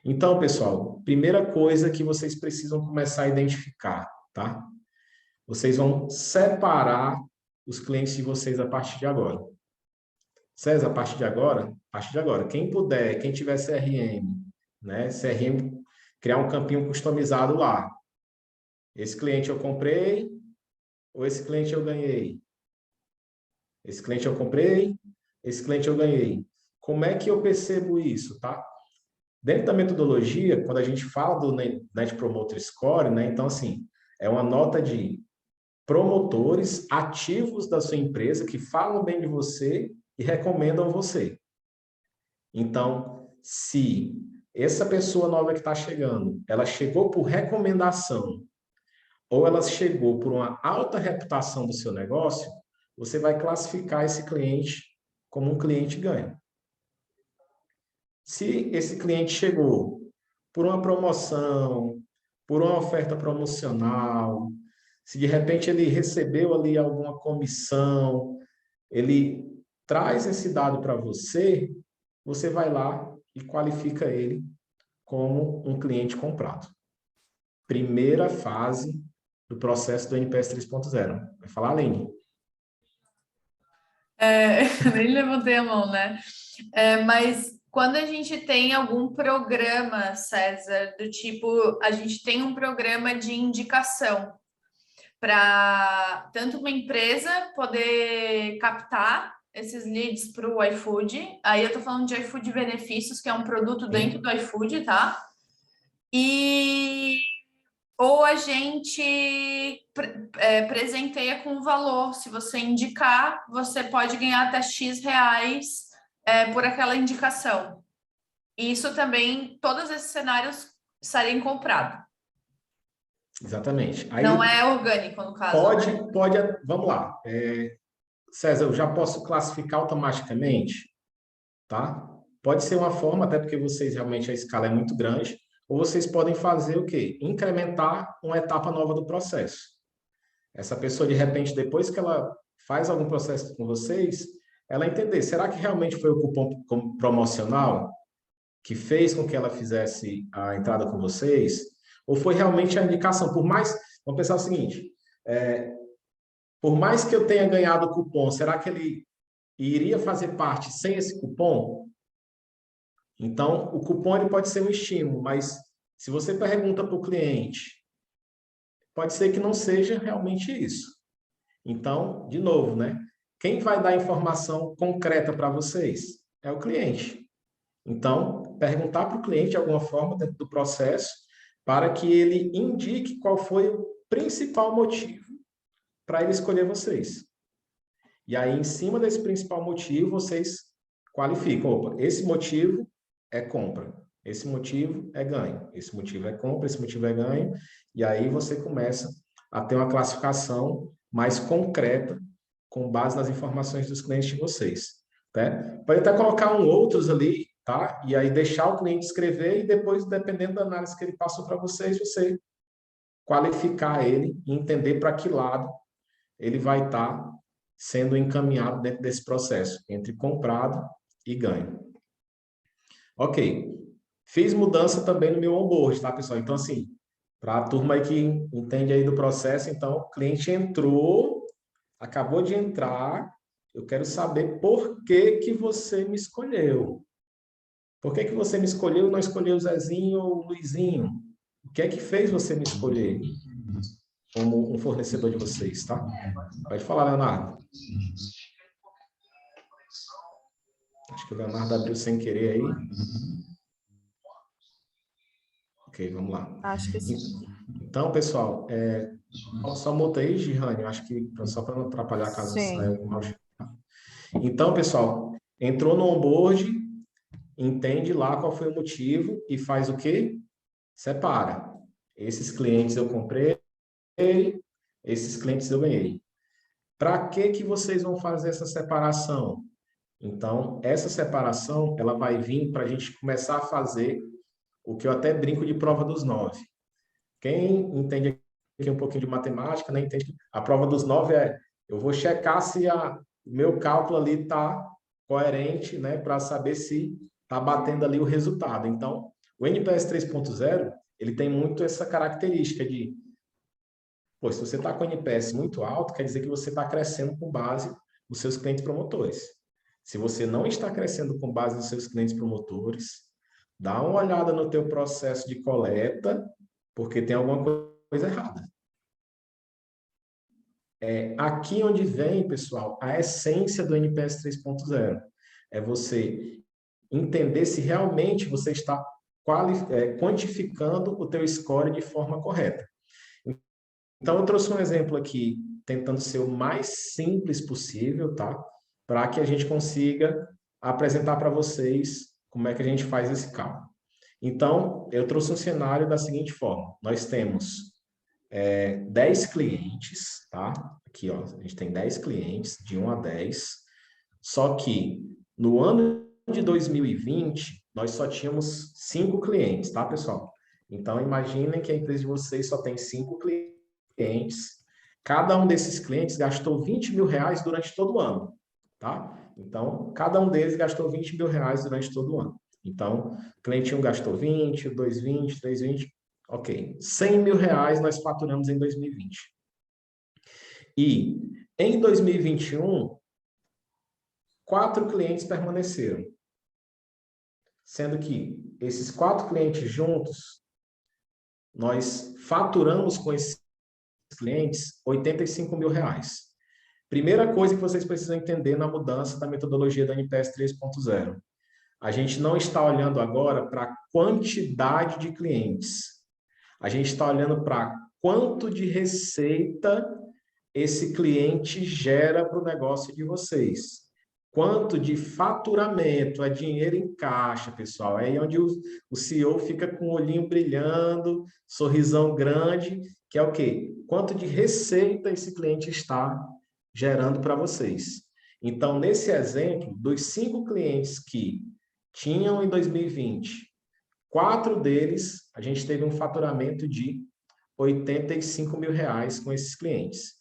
Então, pessoal, primeira coisa que vocês precisam começar a identificar, tá? Vocês vão separar os clientes de vocês a partir de agora. César, a partir de agora, quem puder, quem tiver CRM, né? CRM, criar um campinho customizado lá. Esse cliente eu comprei ou esse cliente eu ganhei? Esse cliente eu comprei, esse cliente eu ganhei. Como é que eu percebo isso, tá? Dentro da metodologia, quando a gente fala do Net Promoter Score, né? Então, assim, é uma nota de promotores ativos da sua empresa que falam bem de você e recomendam você. Então, se essa pessoa nova que está chegando, ela chegou por recomendação ou ela chegou por uma alta reputação do seu negócio, você vai classificar esse cliente como um cliente ganho. Se esse cliente chegou por uma promoção, por uma oferta promocional, se de repente ele recebeu ali alguma comissão, ele traz esse dado para você, você vai lá e qualifica ele como um cliente comprado. Primeira fase do processo do NPS 3.0. Vai falar, Aline? Eu nem levantei a mão, né? Mas quando a gente tem algum programa, César, do tipo, a gente tem um programa de indicação para tanto uma empresa poder captar esses leads para o iFood. Aí eu tô falando de iFood Benefícios, que é um produto dentro do iFood, tá? Ou a gente presenteia com valor. Se você indicar, você pode ganhar até X reais por aquela indicação. Isso também, todos esses cenários estariam comprados. Exatamente. Aí, não é orgânico, no caso. Pode, vamos lá. César, eu já posso classificar automaticamente, tá? Pode ser uma forma, até porque vocês realmente a escala é muito grande, ou vocês podem fazer o quê? Incrementar uma etapa nova do processo. Essa pessoa, de repente, depois que ela faz algum processo com vocês, ela entender, será que realmente foi o cupom promocional que fez com que ela fizesse a entrada com vocês? Ou foi realmente a indicação? Vamos pensar o seguinte, por mais que eu tenha ganhado o cupom, será que ele iria fazer parte sem esse cupom? Então, o cupom ele pode ser um estímulo, mas se você pergunta para o cliente, pode ser que não seja realmente isso. Então, de novo, né? Quem vai dar informação concreta para vocês? É o cliente. Então, perguntar para o cliente de alguma forma dentro do processo para que ele indique qual foi o principal motivo para ele escolher vocês. E aí, em cima desse principal motivo, vocês qualificam. Opa, esse motivo é compra, esse motivo é ganho, esse motivo é compra, esse motivo é ganho. E aí você começa a ter uma classificação mais concreta com base nas informações dos clientes de vocês. Tá? Pode até colocar outros ali, tá? E aí deixar o cliente escrever e depois, dependendo da análise que ele passou para vocês, você qualificar ele e entender para que lado ele vai estar sendo encaminhado dentro desse processo, entre comprado e ganho. Ok. Fiz mudança também no meu onboard, tá, pessoal? Então, assim, para a turma aí que entende aí do processo, então, o cliente entrou, acabou de entrar, eu quero saber por que que você me escolheu. Por que que você me escolheu e não escolheu o Zezinho ou o Luizinho? O que é que fez você me escolher como um fornecedor de vocês, tá? Pode falar, Leonardo. Acho que o Leonardo abriu sem querer aí. Ok, vamos lá. Acho que sim. Então, pessoal, só multa aí, Girane, acho que só para não atrapalhar caso saia algum mal. Então, pessoal, entrou no onboard, entende lá qual foi o motivo e faz o quê? Separa. Esses clientes eu comprei, esses clientes eu ganhei. Para que vocês vão fazer essa separação? Então, essa separação, ela vai vir para a gente começar a fazer o que eu até brinco de prova dos 9. Quem entende aqui um pouquinho de matemática, né, entende? A prova dos 9 eu vou checar se o meu cálculo ali está coerente, né, para saber se está batendo ali o resultado. Então, o NPS 3.0, ele tem muito essa característica de, pô, se você está com o NPS muito alto, quer dizer que você está crescendo com base nos seus clientes promotores. Se você não está crescendo com base nos seus clientes promotores, dá uma olhada no teu processo de coleta, porque tem alguma coisa errada. É aqui onde vem, pessoal, a essência do NPS 3.0. É você entender se realmente você está quantificando o teu score de forma correta. Então, eu trouxe um exemplo aqui, tentando ser o mais simples possível, tá? Para que a gente consiga apresentar para vocês como é que a gente faz esse cálculo. Então, eu trouxe um cenário da seguinte forma. Nós temos 10 clientes, tá? Aqui, ó, a gente tem 10 clientes, de 1 a 10. Só que no ano de 2020, nós só tínhamos 5 clientes, tá, pessoal? Então, imaginem que a empresa de vocês só tem 5 clientes. Cada um desses clientes gastou 20 mil reais durante todo o ano, tá? Então, cada um deles gastou 20 mil reais durante todo o ano. Então, o cliente 1 gastou 20, o 2, 20, 3, 20. Ok. 100 mil reais nós faturamos em 2020. E em 2021, 4 clientes permaneceram. Sendo que esses 4 clientes juntos, nós faturamos com esses clientes 85 mil reais. Primeira coisa que vocês precisam entender na mudança da metodologia da NPS 3.0. A gente não está olhando agora para a quantidade de clientes. A gente está olhando para quanto de receita esse cliente gera para o negócio de vocês. Quanto de faturamento, é dinheiro em caixa, pessoal. É aí onde o CEO fica com o olhinho brilhando, sorrisão grande, que é o quê? Quanto de receita esse cliente está gerando para vocês. Então, nesse exemplo, dos 5 clientes que tinham em 2020. 4 deles, a gente teve um faturamento de R$ 85 mil com esses clientes.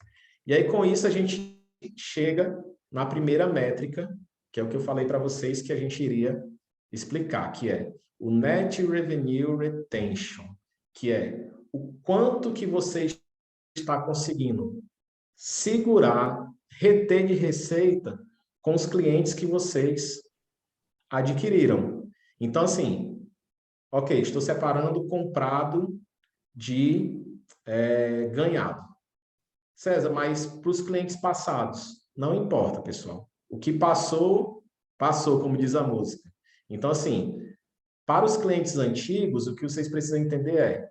E aí, com isso, a gente chega na primeira métrica, que é o que eu falei para vocês que a gente iria explicar, que é o Net Revenue Retention, que é o quanto que você está conseguindo segurar, reter de receita com os clientes que vocês adquiriram. Então, assim, ok, estou separando o comprado de ganhado. César, mas para os clientes passados, não importa, pessoal. O que passou, passou, como diz a música. Então, assim, para os clientes antigos, o que vocês precisam entender é,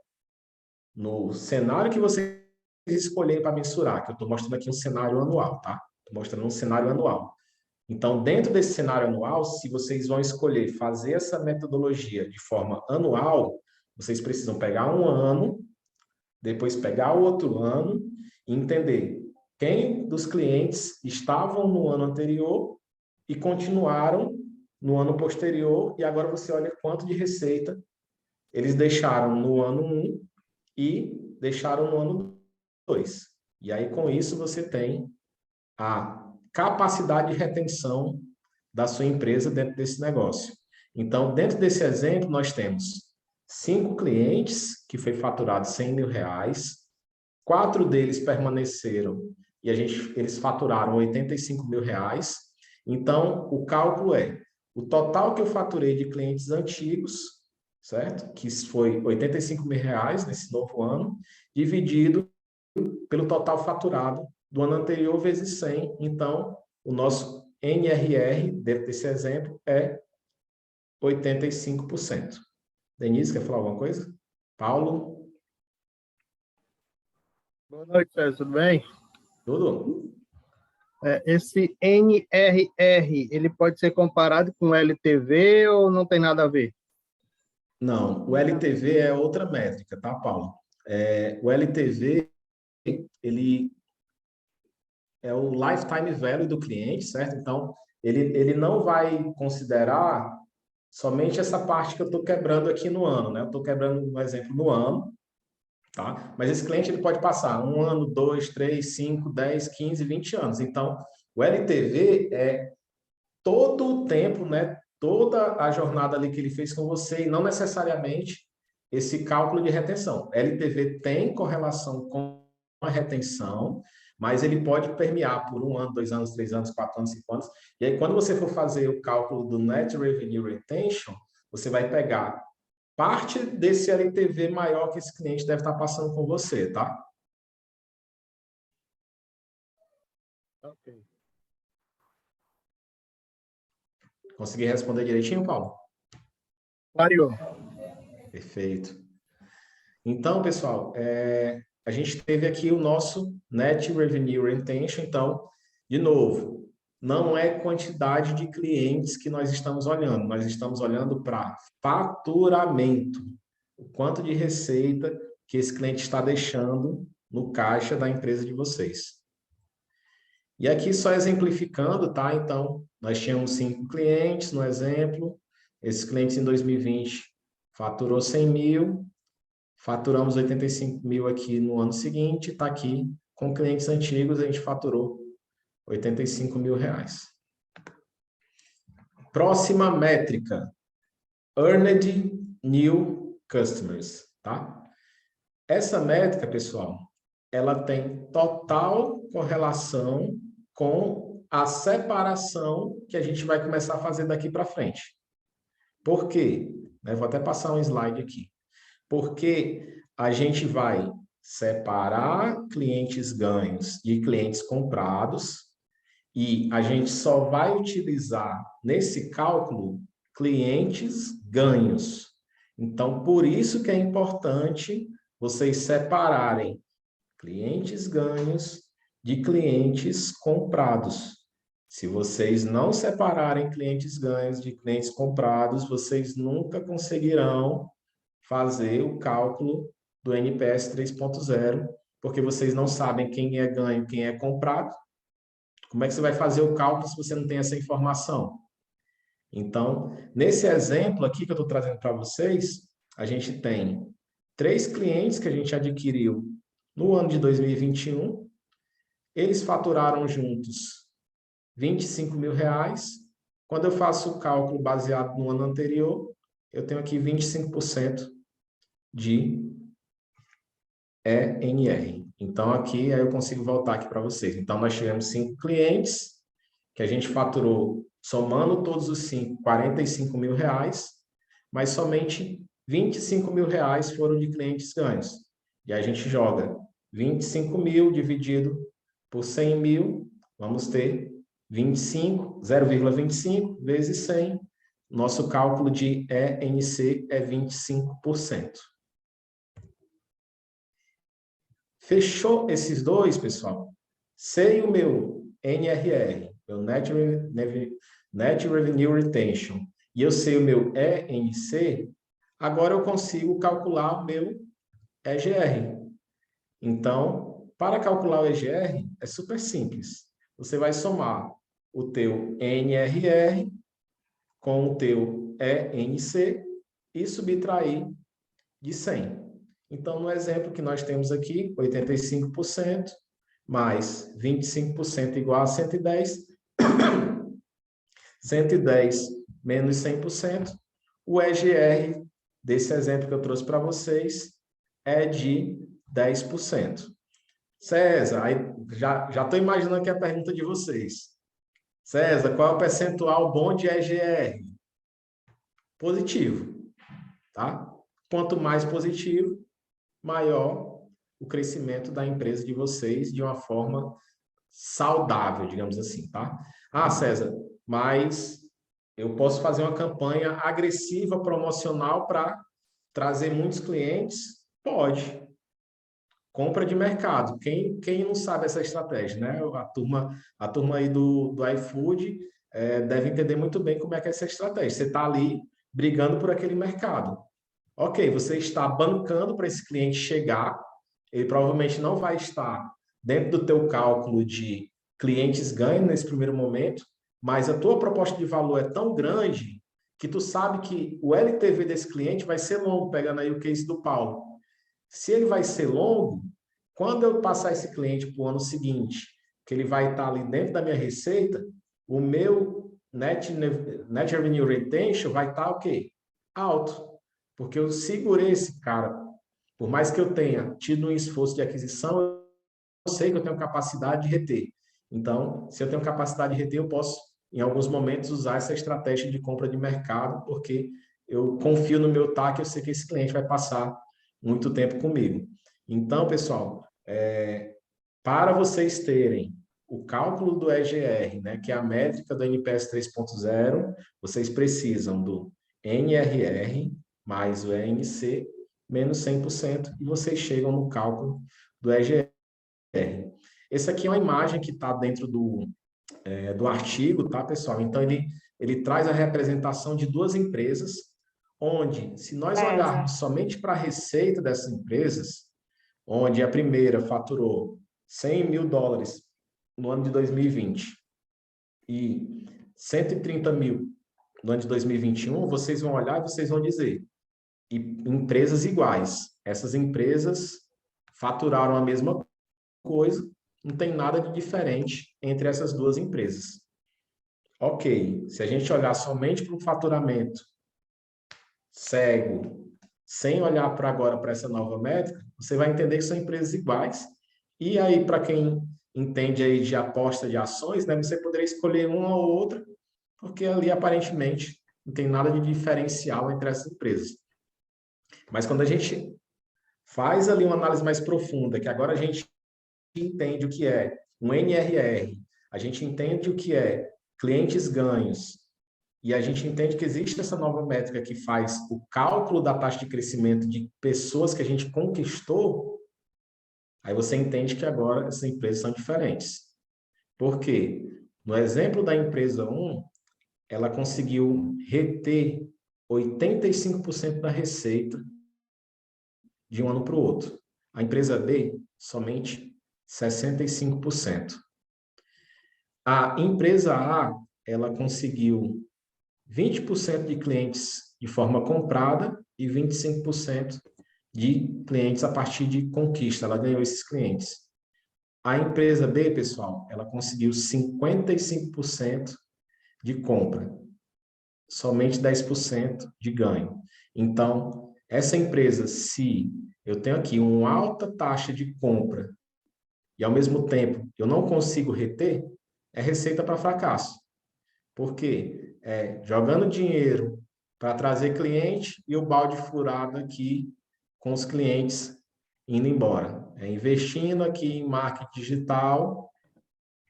no cenário que vocês escolherem para mensurar, que eu estou mostrando aqui um cenário anual, tá? Estou mostrando um cenário anual. Então, dentro desse cenário anual, se vocês vão escolher fazer essa metodologia de forma anual, vocês precisam pegar um ano, depois pegar o outro ano e entender quem dos clientes estavam no ano anterior e continuaram no ano posterior, e agora você olha quanto de receita eles deixaram no ano 1 e deixaram no ano 2. E aí, com isso, você tem a capacidade de retenção da sua empresa dentro desse negócio. Então, dentro desse exemplo, nós temos 5 clientes que foi faturado R$ 100 mil, 4 deles permaneceram e eles faturaram R$ 85 mil. Então, o cálculo é o total que eu faturei de clientes antigos, certo? Que foi R$ 85 mil nesse novo ano, dividido pelo total faturado do ano anterior vezes 100. Então, o nosso NRR, dentro desse exemplo, é 85%. Denise, quer falar alguma coisa? Paulo? Boa noite, César, tudo bem? Tudo? Esse NRR, ele pode ser comparado com LTV ou não tem nada a ver? Não, o LTV é outra métrica, tá, Paulo? O LTV, ele é o lifetime value do cliente, certo? Então, ele não vai considerar somente essa parte que eu estou quebrando aqui no ano, né? Eu estou quebrando, um exemplo, no ano, tá? Mas esse cliente ele pode passar 1 ano, 2, 3, 5, 10, 15, 20 anos. Então, o LTV é todo o tempo, né? Toda a jornada ali que ele fez com você e não necessariamente esse cálculo de retenção. LTV tem correlação com a retenção, mas ele pode permear por 1 ano, 2 anos, 3 anos, 4 anos, 5 anos. E aí, quando você for fazer o cálculo do Net Revenue Retention, você vai pegar parte desse LTV maior que esse cliente deve estar passando com você, tá? Ok. Consegui responder direitinho, Paulo? Clareou. Perfeito. Então, pessoal, a gente teve aqui o nosso Net Revenue Retention. Então, de novo, não é quantidade de clientes que nós estamos olhando. Nós estamos olhando para faturamento. O quanto de receita que esse cliente está deixando no caixa da empresa de vocês. E aqui só exemplificando, tá? Então, nós tínhamos 5 clientes no exemplo. Esses clientes em 2020 faturou 100 mil. Faturamos 85 mil aqui no ano seguinte. Está aqui, com clientes antigos, a gente faturou 85 mil reais. Próxima métrica. Earned New Customers, tá? Essa métrica, pessoal, ela tem total correlação com a separação que a gente vai começar a fazer daqui para frente. Por quê? Vou até passar um slide aqui. Porque a gente vai separar clientes ganhos de clientes comprados e a gente só vai utilizar nesse cálculo clientes ganhos. Então, por isso que é importante vocês separarem clientes ganhos de clientes comprados. Se vocês não separarem clientes ganhos de clientes comprados, vocês nunca conseguirão fazer o cálculo do NPS 3.0, porque vocês não sabem quem é ganho, quem é comprado. Como é que você vai fazer o cálculo se você não tem essa informação? Então, nesse exemplo aqui que eu estou trazendo para vocês, a gente tem 3 clientes que a gente adquiriu no ano de 2021. Eles faturaram juntos R$ 25.000. Quando eu faço o cálculo baseado no ano anterior, eu tenho aqui 25% de ENR. Então, aqui aí eu consigo voltar aqui para vocês. Então, nós tivemos 5 clientes que a gente faturou, somando todos os 5, R$ 45.000, mas somente R$ 25.000 foram de clientes ganhos. E a gente joga 25.000 dividido por 100 mil, vamos ter 0,25 vezes 100. Nosso cálculo de ENC é 25%. Fechou esses dois, pessoal? Sei o meu NRR, meu Net Revenue Retention, e eu sei o meu ENC, agora eu consigo calcular o meu EGR. Então, para calcular o EGR, é super simples. Você vai somar o teu NRR com o teu ENC e subtrair de 100. Então, no exemplo que nós temos aqui, 85% mais 25% igual a 110, 110 menos 100%, o EGR desse exemplo que eu trouxe para vocês é de 10%. César, aí já estou imaginando aqui a pergunta de vocês. César, qual é o percentual bom de EGR? Positivo, tá? Quanto mais positivo, maior o crescimento da empresa de vocês de uma forma saudável, digamos assim, tá? Ah, César, mas eu posso fazer uma campanha agressiva, promocional para trazer muitos clientes? Pode. Compra de mercado. Quem não sabe essa estratégia, né? A turma aí do iFood deve entender muito bem como é que é essa estratégia. Você está ali brigando por aquele mercado. Ok, você está bancando para esse cliente chegar, ele provavelmente não vai estar dentro do teu cálculo de clientes ganhos nesse primeiro momento, mas a tua proposta de valor é tão grande que tu sabe que o LTV desse cliente vai ser longo, pegando aí o case do Paulo. Se ele vai ser longo, quando eu passar esse cliente para o ano seguinte, que ele vai estar ali dentro da minha receita, o meu Net Revenue Retention vai estar o quê? Alto. Porque eu segurei esse cara. Por mais que eu tenha tido um esforço de aquisição, eu sei que eu tenho capacidade de reter. Então, se eu tenho capacidade de reter, eu posso, em alguns momentos, usar essa estratégia de compra de mercado, porque eu confio no meu TAC, eu sei que esse cliente vai passar muito tempo comigo. Então, pessoal, para vocês terem o cálculo do EGR, né, que é a métrica do NPS 3.0, vocês precisam do NRR mais o ENC menos 100%, e vocês chegam no cálculo do EGR. Essa aqui é uma imagem que está dentro do artigo, tá, pessoal? Então, ele traz a representação de duas empresas, onde, se nós olharmos somente para a receita dessas empresas, onde a primeira faturou $100 mil no ano de 2020 e 130 mil no ano de 2021, vocês vão olhar e vocês vão dizer, e empresas iguais. Essas empresas faturaram a mesma coisa, não tem nada de diferente entre essas duas empresas. Ok, se a gente olhar somente para o faturamento cego, sem olhar para agora para essa nova métrica, você vai entender que são empresas iguais. E aí, para quem entende aí de aposta de ações, né, você poderia escolher uma ou outra, porque ali aparentemente não tem nada de diferencial entre essas empresas. Mas quando a gente faz ali uma análise mais profunda, que agora a gente entende o que é um NRR, a gente entende o que é clientes ganhos, e a gente entende que existe essa nova métrica que faz o cálculo da taxa de crescimento de pessoas que a gente conquistou, aí você entende que agora essas empresas são diferentes. Por quê? No exemplo da empresa 1, ela conseguiu reter 85% da receita de um ano para o outro. A empresa B, somente 65%. A empresa A, ela conseguiu 20% de clientes de forma comprada e 25% de clientes a partir de conquista. Ela ganhou esses clientes. A empresa B, pessoal, ela conseguiu 55% de compra, somente 10% de ganho. Então, essa empresa, se eu tenho aqui uma alta taxa de compra e, ao mesmo tempo, eu não consigo reter, é receita para fracasso. Por quê? Jogando dinheiro para trazer cliente e o balde furado aqui com os clientes indo embora. Investindo aqui em marketing digital,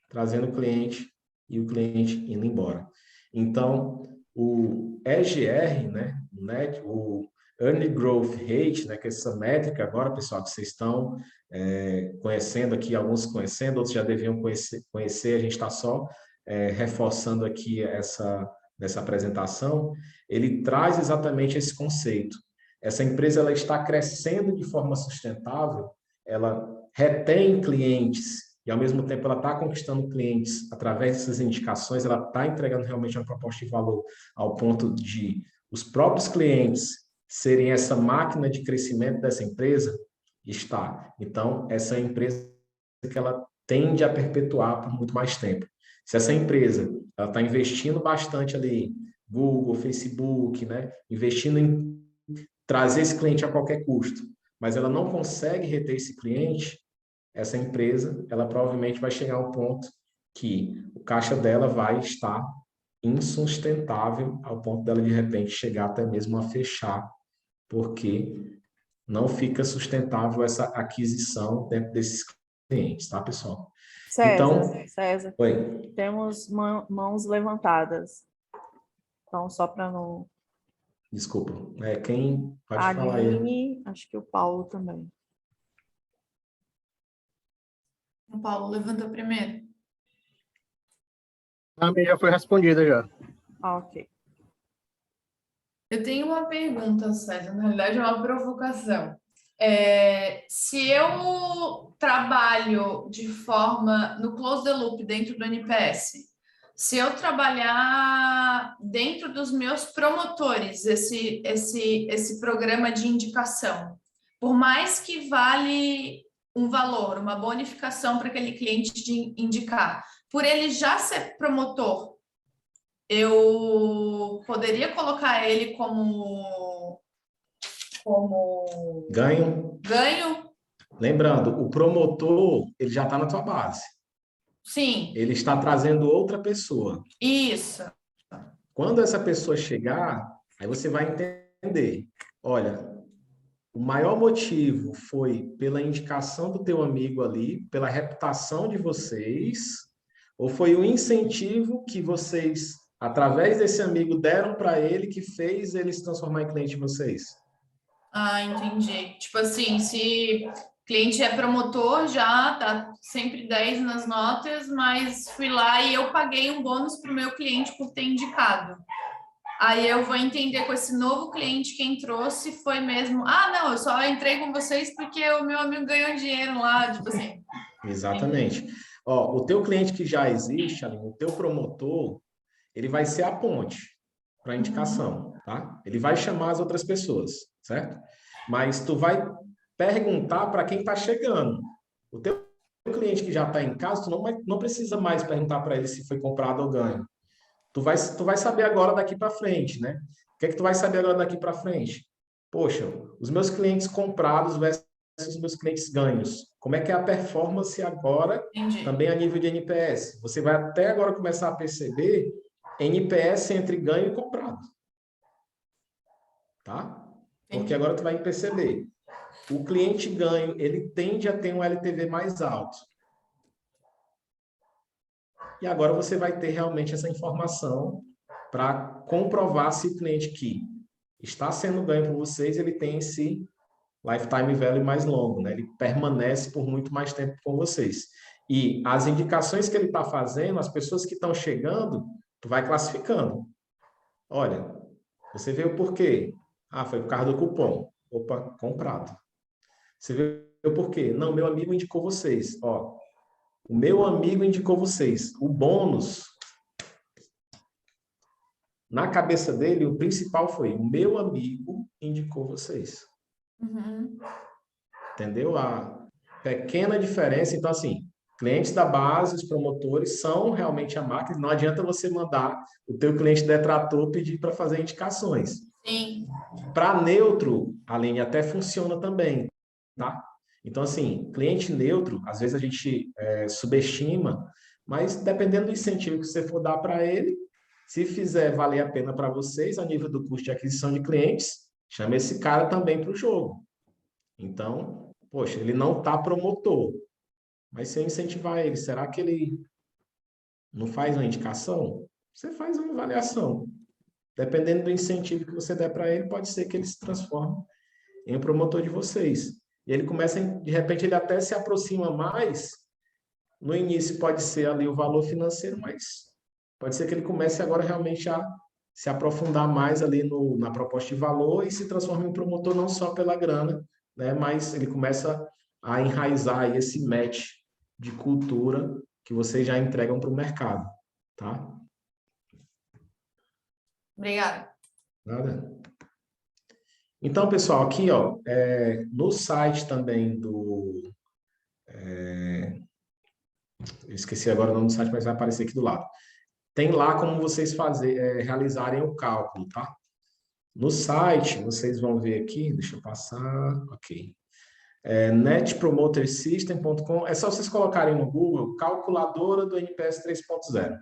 trazendo cliente e o cliente indo embora. Então, o EGR, né, o Earned Growth Rate, né, que é essa métrica agora, pessoal, que vocês estão conhecendo aqui, alguns conhecendo, outros já deviam conhecer, a gente está só reforçando aqui nessa apresentação, ele traz exatamente esse conceito. Essa empresa ela está crescendo de forma sustentável, ela retém clientes e, ao mesmo tempo, ela está conquistando clientes através dessas indicações, ela está entregando realmente uma proposta de valor ao ponto de os próprios clientes serem essa máquina de crescimento dessa empresa, está. Então, essa empresa que ela tende a perpetuar por muito mais tempo. Se essa empresa ela está investindo bastante ali, Google, Facebook, né, investindo em trazer esse cliente a qualquer custo, mas ela não consegue reter esse cliente, essa empresa, ela provavelmente vai chegar a um ponto que o caixa dela vai estar insustentável ao ponto dela, de repente, chegar até mesmo a fechar, porque não fica sustentável essa aquisição dentro desses clientes, tá, pessoal? César, Oi. temos mãos levantadas. Então, só para não... Desculpa. Quem pode A falar aí? Aline, acho que o Paulo também. O Paulo levantou primeiro. A minha já foi respondida já. Ok. Eu tenho uma pergunta, César, na realidade é uma provocação. Se eu trabalho de forma no close the loop dentro do NPS, se eu trabalhar dentro dos meus promotores esse programa de indicação, por mais que vale um valor, uma bonificação para aquele cliente de indicar, por ele já ser promotor, eu poderia colocar ele como Ganho. Lembrando, o promotor, ele já está na tua base. Sim. Ele está trazendo outra pessoa. Isso. Quando essa pessoa chegar, aí você vai entender. Olha, o maior motivo foi pela indicação do teu amigo ali, pela reputação de vocês, ou foi o incentivo que vocês, através desse amigo, deram para ele que fez ele se transformar em cliente de vocês? Ah, entendi. Tipo assim, se o cliente é promotor, já tá sempre 10 nas notas, mas fui lá e eu paguei um bônus para o meu cliente por ter indicado. Aí eu vou entender com esse novo cliente que entrou se foi mesmo. Ah, não, eu só entrei com vocês porque o meu amigo ganhou dinheiro lá, tipo assim. Exatamente. Ó, o teu cliente que já existe, Aline, o teu promotor, ele vai ser a ponte para a indicação, tá? Ele vai chamar as outras pessoas, certo? Mas tu vai perguntar para quem está chegando. O teu cliente que já está em casa, tu não precisa mais perguntar para ele se foi comprado ou ganho. Tu vai saber agora daqui para frente, né? O que é que tu vai saber agora daqui para frente? Poxa, os meus clientes comprados versus os meus clientes ganhos. Como é que é a performance agora, Entendi. também a nível de NPS? Você vai até agora começar a perceber NPS entre ganho e comprado. Tá? Porque agora tu vai perceber. O cliente ganho, ele tende a ter um LTV mais alto. E agora você vai ter realmente essa informação para comprovar se o cliente que está sendo ganho por vocês, ele tem esse lifetime value mais longo, né? Ele permanece por muito mais tempo com vocês. E as indicações que ele está fazendo, as pessoas que estão chegando, tu vai classificando. Olha, você veio por quê? Ah, foi por causa do cupom. Opa, comprado. Você veio por quê? Não, meu amigo indicou vocês. Ó, o meu amigo indicou vocês. O bônus Na cabeça dele, o principal foi: o meu amigo indicou vocês. Uhum. Entendeu? A pequena diferença. Então, assim, clientes da base, os promotores, são realmente a máquina. Não adianta você mandar o teu cliente detrator pedir para fazer indicações. Sim. Para neutro, Aline, até funciona também, tá? Então, assim, cliente neutro, às vezes a gente subestima, mas dependendo do incentivo que você for dar para ele, se fizer valer a pena para vocês, a nível do custo de aquisição de clientes, chama esse cara também para o jogo. Então, poxa, ele não está promotor, mas se eu incentivar ele, será que ele não faz uma indicação? Você faz uma avaliação. Dependendo do incentivo que você der para ele, pode ser que ele se transforme em um promotor de vocês. E ele começa, de repente, ele até se aproxima mais. No início pode ser ali o valor financeiro, mas pode ser que ele comece agora realmente a se aprofundar mais ali na proposta de valor e se transforme em um promotor não só pela grana, né, mas ele começa a enraizar aí esse match de cultura que vocês já entregam para o mercado, tá? Obrigada. Nada. Então, pessoal, aqui, ó, no site também eu esqueci agora o nome do site, mas vai aparecer aqui do lado. Tem lá como vocês realizarem o cálculo, tá? No site, vocês vão ver aqui, deixa eu passar, ok. netpromotersystem.com, é só vocês colocarem no Google calculadora do NPS 3.0,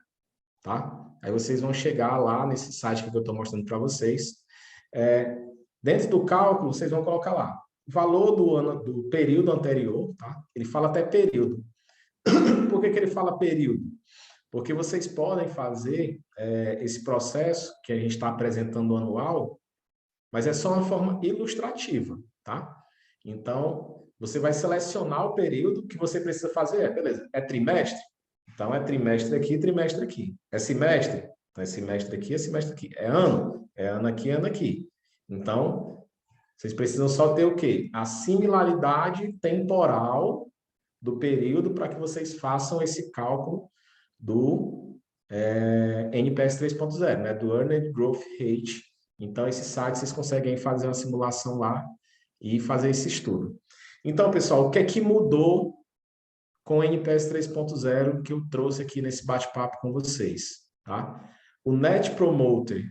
tá? Aí vocês vão chegar lá nesse site que eu estou mostrando para vocês. Dentro do cálculo, vocês vão colocar lá o valor do período anterior, tá? Ele fala até período. Por que ele fala período? Porque vocês podem fazer esse processo que a gente está apresentando anual, mas é só uma forma ilustrativa, tá? Então, você vai selecionar o período que você precisa fazer. Beleza, é trimestre? Então, é trimestre aqui, trimestre aqui. É semestre? Então, é semestre aqui, é semestre aqui. É ano? É ano aqui, ano aqui. Então, vocês precisam só ter o quê? A similaridade temporal do período para que vocês façam esse cálculo do NPS 3.0, né? Do Earned Growth Rate. Então, esse site vocês conseguem fazer uma simulação lá e fazer esse estudo. Então, pessoal, o que é que mudou com o NPS 3.0 que eu trouxe aqui nesse bate-papo com vocês, tá? O Net Promoter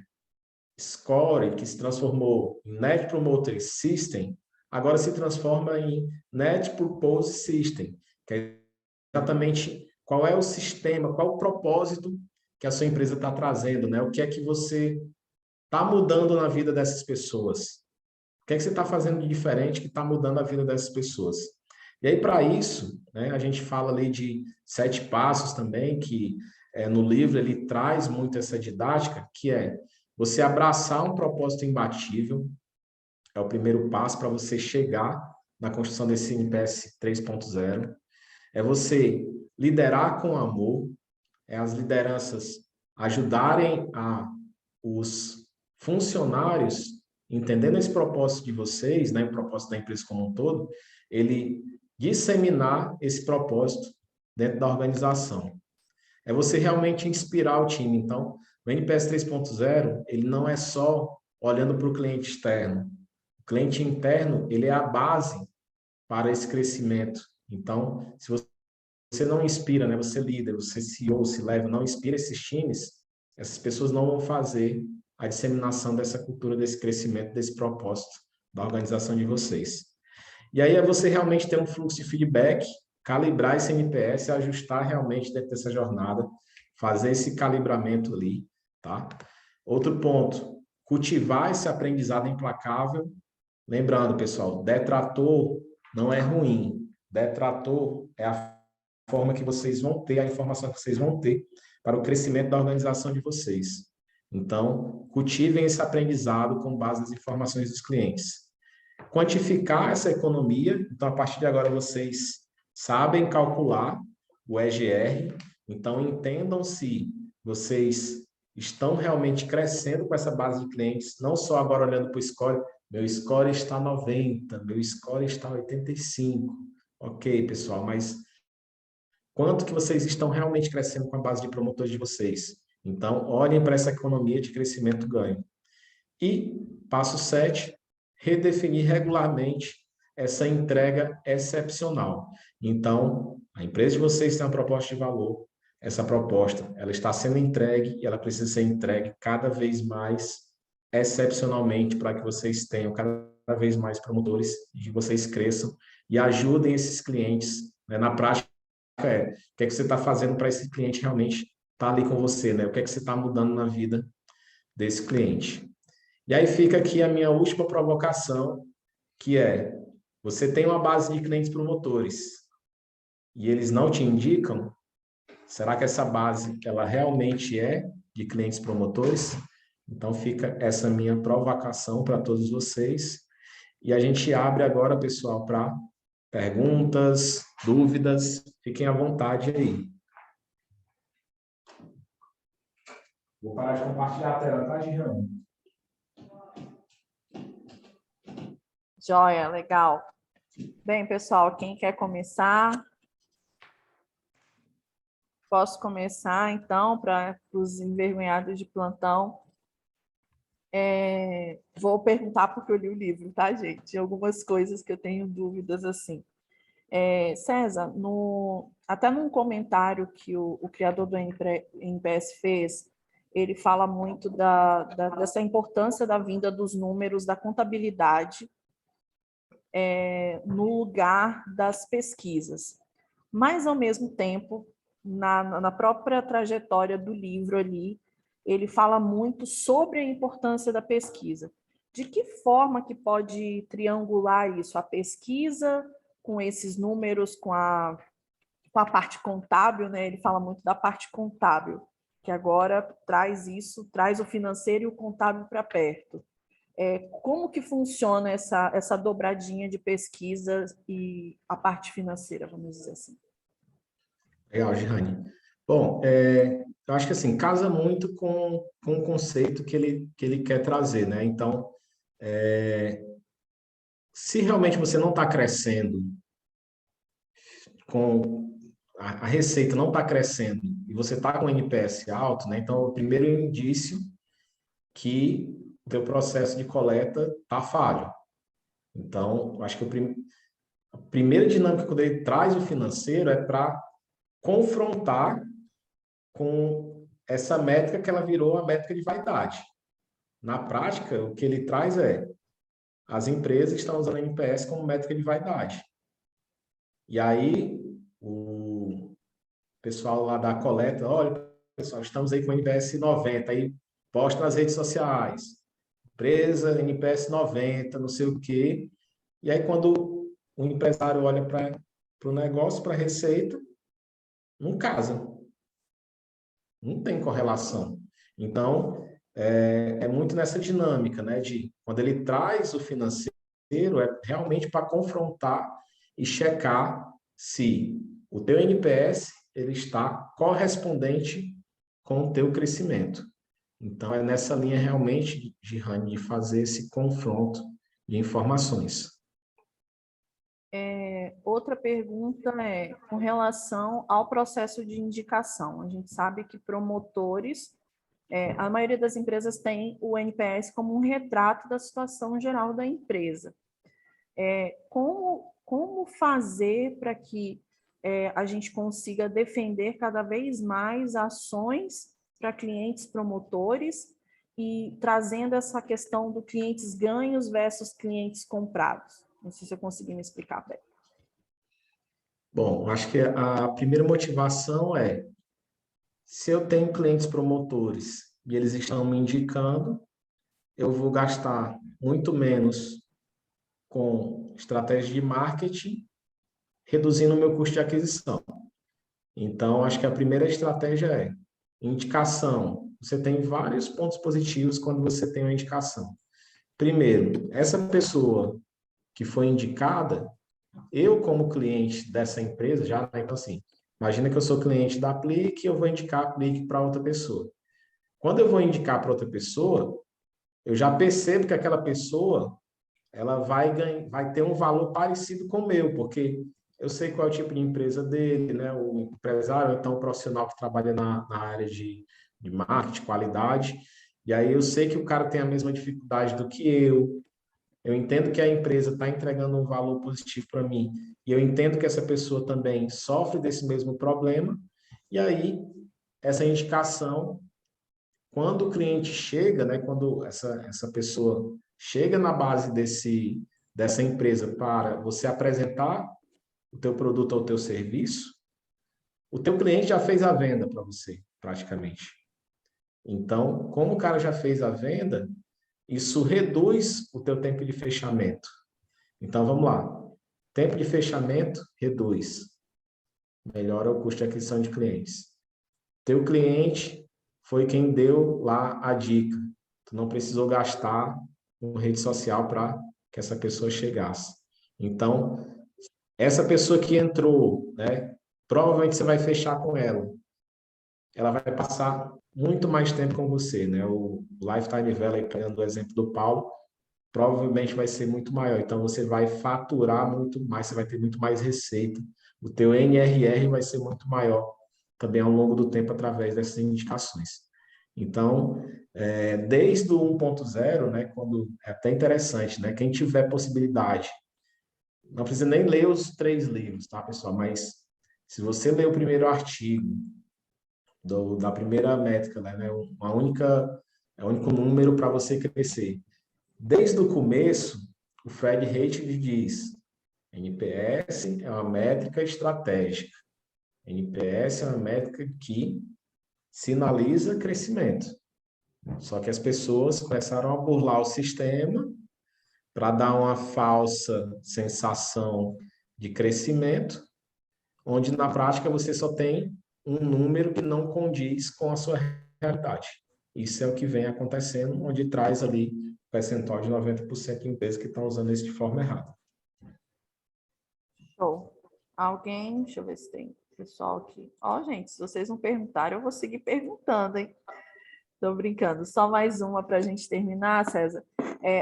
Score, que se transformou em Net Promoter System, agora se transforma em Net Purpose System, que é exatamente qual é o sistema, qual o propósito que a sua empresa está trazendo, né? O que é que você está mudando na vida dessas pessoas? O que é que você está fazendo de diferente que está mudando a vida dessas pessoas? E aí, para isso, né, a gente fala ali de 7 passos também, que no livro ele traz muito essa didática, que é você abraçar um propósito imbatível, é o primeiro passo para você chegar na construção desse NPS 3.0. É você liderar com amor, é as lideranças ajudarem os funcionários, entendendo esse propósito de vocês, né, o propósito da empresa como um todo, ele disseminar esse propósito dentro da organização. É você realmente inspirar o time. Então, o NPS 3.0, ele não é só olhando para o cliente externo. O cliente interno, ele é a base para esse crescimento. Então, se você não inspira, né, você líder, você CEO, se leva, não inspira esses times, essas pessoas não vão fazer a disseminação dessa cultura, desse crescimento, desse propósito da organização de vocês. E aí é você realmente ter um fluxo de feedback, calibrar esse NPS, ajustar realmente dentro dessa jornada, fazer esse calibramento ali, tá? Outro ponto, cultivar esse aprendizado implacável. Lembrando, pessoal, detrator não é ruim. Detrator é a forma que vocês vão ter, a informação que vocês vão ter para o crescimento da organização de vocês. Então, cultivem esse aprendizado com base nas informações dos clientes. Quantificar essa economia, então a partir de agora vocês sabem calcular o EGR, então entendam se vocês estão realmente crescendo com essa base de clientes, não só agora olhando para o score, meu score está 90, meu score está 85. Ok, pessoal, mas quanto que vocês estão realmente crescendo com a base de promotores de vocês? Então, olhem para essa economia de crescimento ganho. E, passo 7, redefinir regularmente essa entrega excepcional. Então, a empresa de vocês tem uma proposta de valor, essa proposta ela está sendo entregue e ela precisa ser entregue cada vez mais excepcionalmente para que vocês tenham cada vez mais promotores e que vocês cresçam e ajudem esses clientes, né? Na prática, o que é que você está fazendo para esse cliente realmente estar ali com você, né? O que é que você está mudando na vida desse cliente. E aí fica aqui a minha última provocação, que é, você tem uma base de clientes promotores e eles não te indicam, será que essa base ela realmente é de clientes promotores? Então fica essa minha provocação para todos vocês. E a gente abre agora, pessoal, para perguntas, dúvidas, fiquem à vontade aí. Vou parar de compartilhar a tela, tá, Giane? Joia, legal. Bem, pessoal, quem quer começar? Posso começar, então, para os envergonhados de plantão. Vou perguntar porque eu li o livro, tá, gente? Algumas coisas que eu tenho dúvidas, assim. César, até num comentário que o criador do NPS fez, ele fala muito dessa importância da vinda dos números, da contabilidade, no lugar das pesquisas. Mas, ao mesmo tempo, na própria trajetória do livro ali, ele fala muito sobre a importância da pesquisa. De que forma que pode triangular isso? A pesquisa com esses números, com a parte contábil, né? Ele fala muito da parte contábil, que agora traz o financeiro e o contábil para perto. Como que funciona essa dobradinha de pesquisa e a parte financeira, vamos dizer assim? Legal, Giane. Bom, eu acho que assim, casa muito com o conceito que ele quer trazer, né? Então, se realmente você não está crescendo, com a receita não está crescendo e você está com o NPS alto, né? Então, o primeiro indício que o teu processo de coleta está falho. Então, eu acho que a primeira dinâmica quando ele traz o financeiro é para confrontar com essa métrica que ela virou a métrica de vaidade. Na prática, o que ele traz as empresas estão usando a NPS como métrica de vaidade. E aí, o pessoal lá da coleta, olha, pessoal, estamos aí com o NPS 90, aí posta nas redes sociais, empresa NPS 90, não sei o quê. E aí, quando o empresário olha para o negócio, para a receita, não casa. Não tem correlação. Então, é muito nessa dinâmica, né? De quando ele traz o financeiro, é realmente para confrontar e checar se o teu NPS ele está correspondente com o teu crescimento. Então, é nessa linha realmente, Giane, de fazer esse confronto de informações. Outra pergunta é com relação ao processo de indicação. A gente sabe que promotores, a maioria das empresas tem o NPS como um retrato da situação geral da empresa. Como fazer para que a gente consiga defender cada vez mais ações para clientes promotores e trazendo essa questão do clientes ganhos versus clientes comprados? Não sei se eu consegui me explicar bem. Bom, acho que a primeira motivação é, se eu tenho clientes promotores e eles estão me indicando, eu vou gastar muito menos com estratégia de marketing, reduzindo o meu custo de aquisição. Então, acho que a primeira estratégia é indicação. Você tem vários pontos positivos quando você tem uma indicação. Primeiro, essa pessoa que foi indicada, eu como cliente dessa empresa, já, então assim, imagina que eu sou cliente da Aplique e eu vou indicar a Aplique para outra pessoa. Quando eu vou indicar para outra pessoa, eu já percebo que aquela pessoa ela vai ter um valor parecido com o meu, porque eu sei qual é o tipo de empresa dele, né? O empresário, então o profissional que trabalha na área de de marketing, qualidade, e aí eu sei que o cara tem a mesma dificuldade do que eu entendo que a empresa está entregando um valor positivo para mim, e eu entendo que essa pessoa também sofre desse mesmo problema, e aí essa indicação, quando o cliente chega, né, quando essa pessoa chega na base dessa empresa para você apresentar o teu produto ou o teu serviço, o teu cliente já fez a venda para você, praticamente. Então, como o cara já fez a venda, isso reduz o teu tempo de fechamento. Então, vamos lá. Tempo de fechamento, reduz. Melhora o custo de aquisição de clientes. Teu cliente foi quem deu lá a dica. Tu não precisou gastar com rede social para que essa pessoa chegasse. Então, essa pessoa que entrou, né, provavelmente você vai fechar com ela. Ela vai passar muito mais tempo com você, né? O lifetime value, pegando o exemplo do Paulo, provavelmente vai ser muito maior. Então, você vai faturar muito mais, você vai ter muito mais receita. O teu NRR vai ser muito maior também ao longo do tempo através dessas indicações. Então, desde o 1.0, né, quando é até interessante, né? Quem tiver possibilidade, não precisa nem ler os 3 livros, tá, pessoal? Mas se você ler o primeiro artigo da primeira métrica, né, é o único número para você crescer. Desde o começo, o Fred Hatfield diz: NPS é uma métrica estratégica. NPS é uma métrica que sinaliza crescimento. Só que as pessoas começaram a burlar o sistema para dar uma falsa sensação de crescimento, onde na prática você só tem um número que não condiz com a sua realidade. Isso é o que vem acontecendo, onde traz ali um percentual de 90% de empresas que estão usando isso de forma errada. Show. Alguém? Deixa eu ver se tem pessoal aqui. Ó, gente, se vocês não perguntaram, eu vou seguir perguntando, hein? Tô brincando. Só mais uma para a gente terminar, César.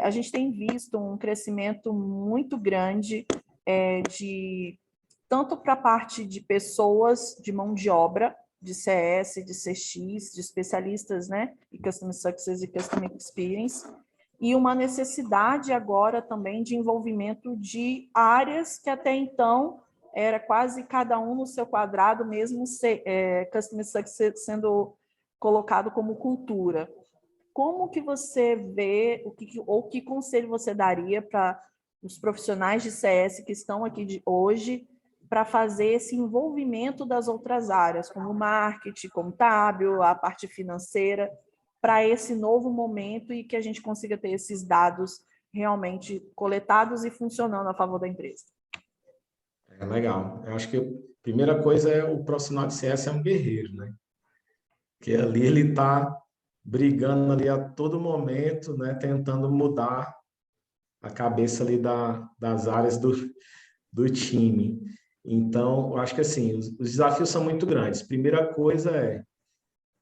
A gente tem visto um crescimento muito grande tanto para a parte de pessoas de mão de obra, de CS, de CX, de especialistas, né? E Customer Success e Customer Experience, e uma necessidade agora também de envolvimento de áreas que até então era quase cada um no seu quadrado, mesmo Customer Success sendo colocado como cultura. Como que você vê, que conselho você daria para os profissionais de CS que estão aqui hoje para fazer esse envolvimento das outras áreas, como marketing, contábil, a parte financeira, para esse novo momento e que a gente consiga ter esses dados realmente coletados e funcionando a favor da empresa? É legal. Eu acho que a primeira coisa é o profissional de CS é um guerreiro, né? Que ali ele está brigando ali a todo momento, né? Tentando mudar a cabeça ali das áreas do time. Então, eu acho que assim, os desafios são muito grandes. Primeira coisa é,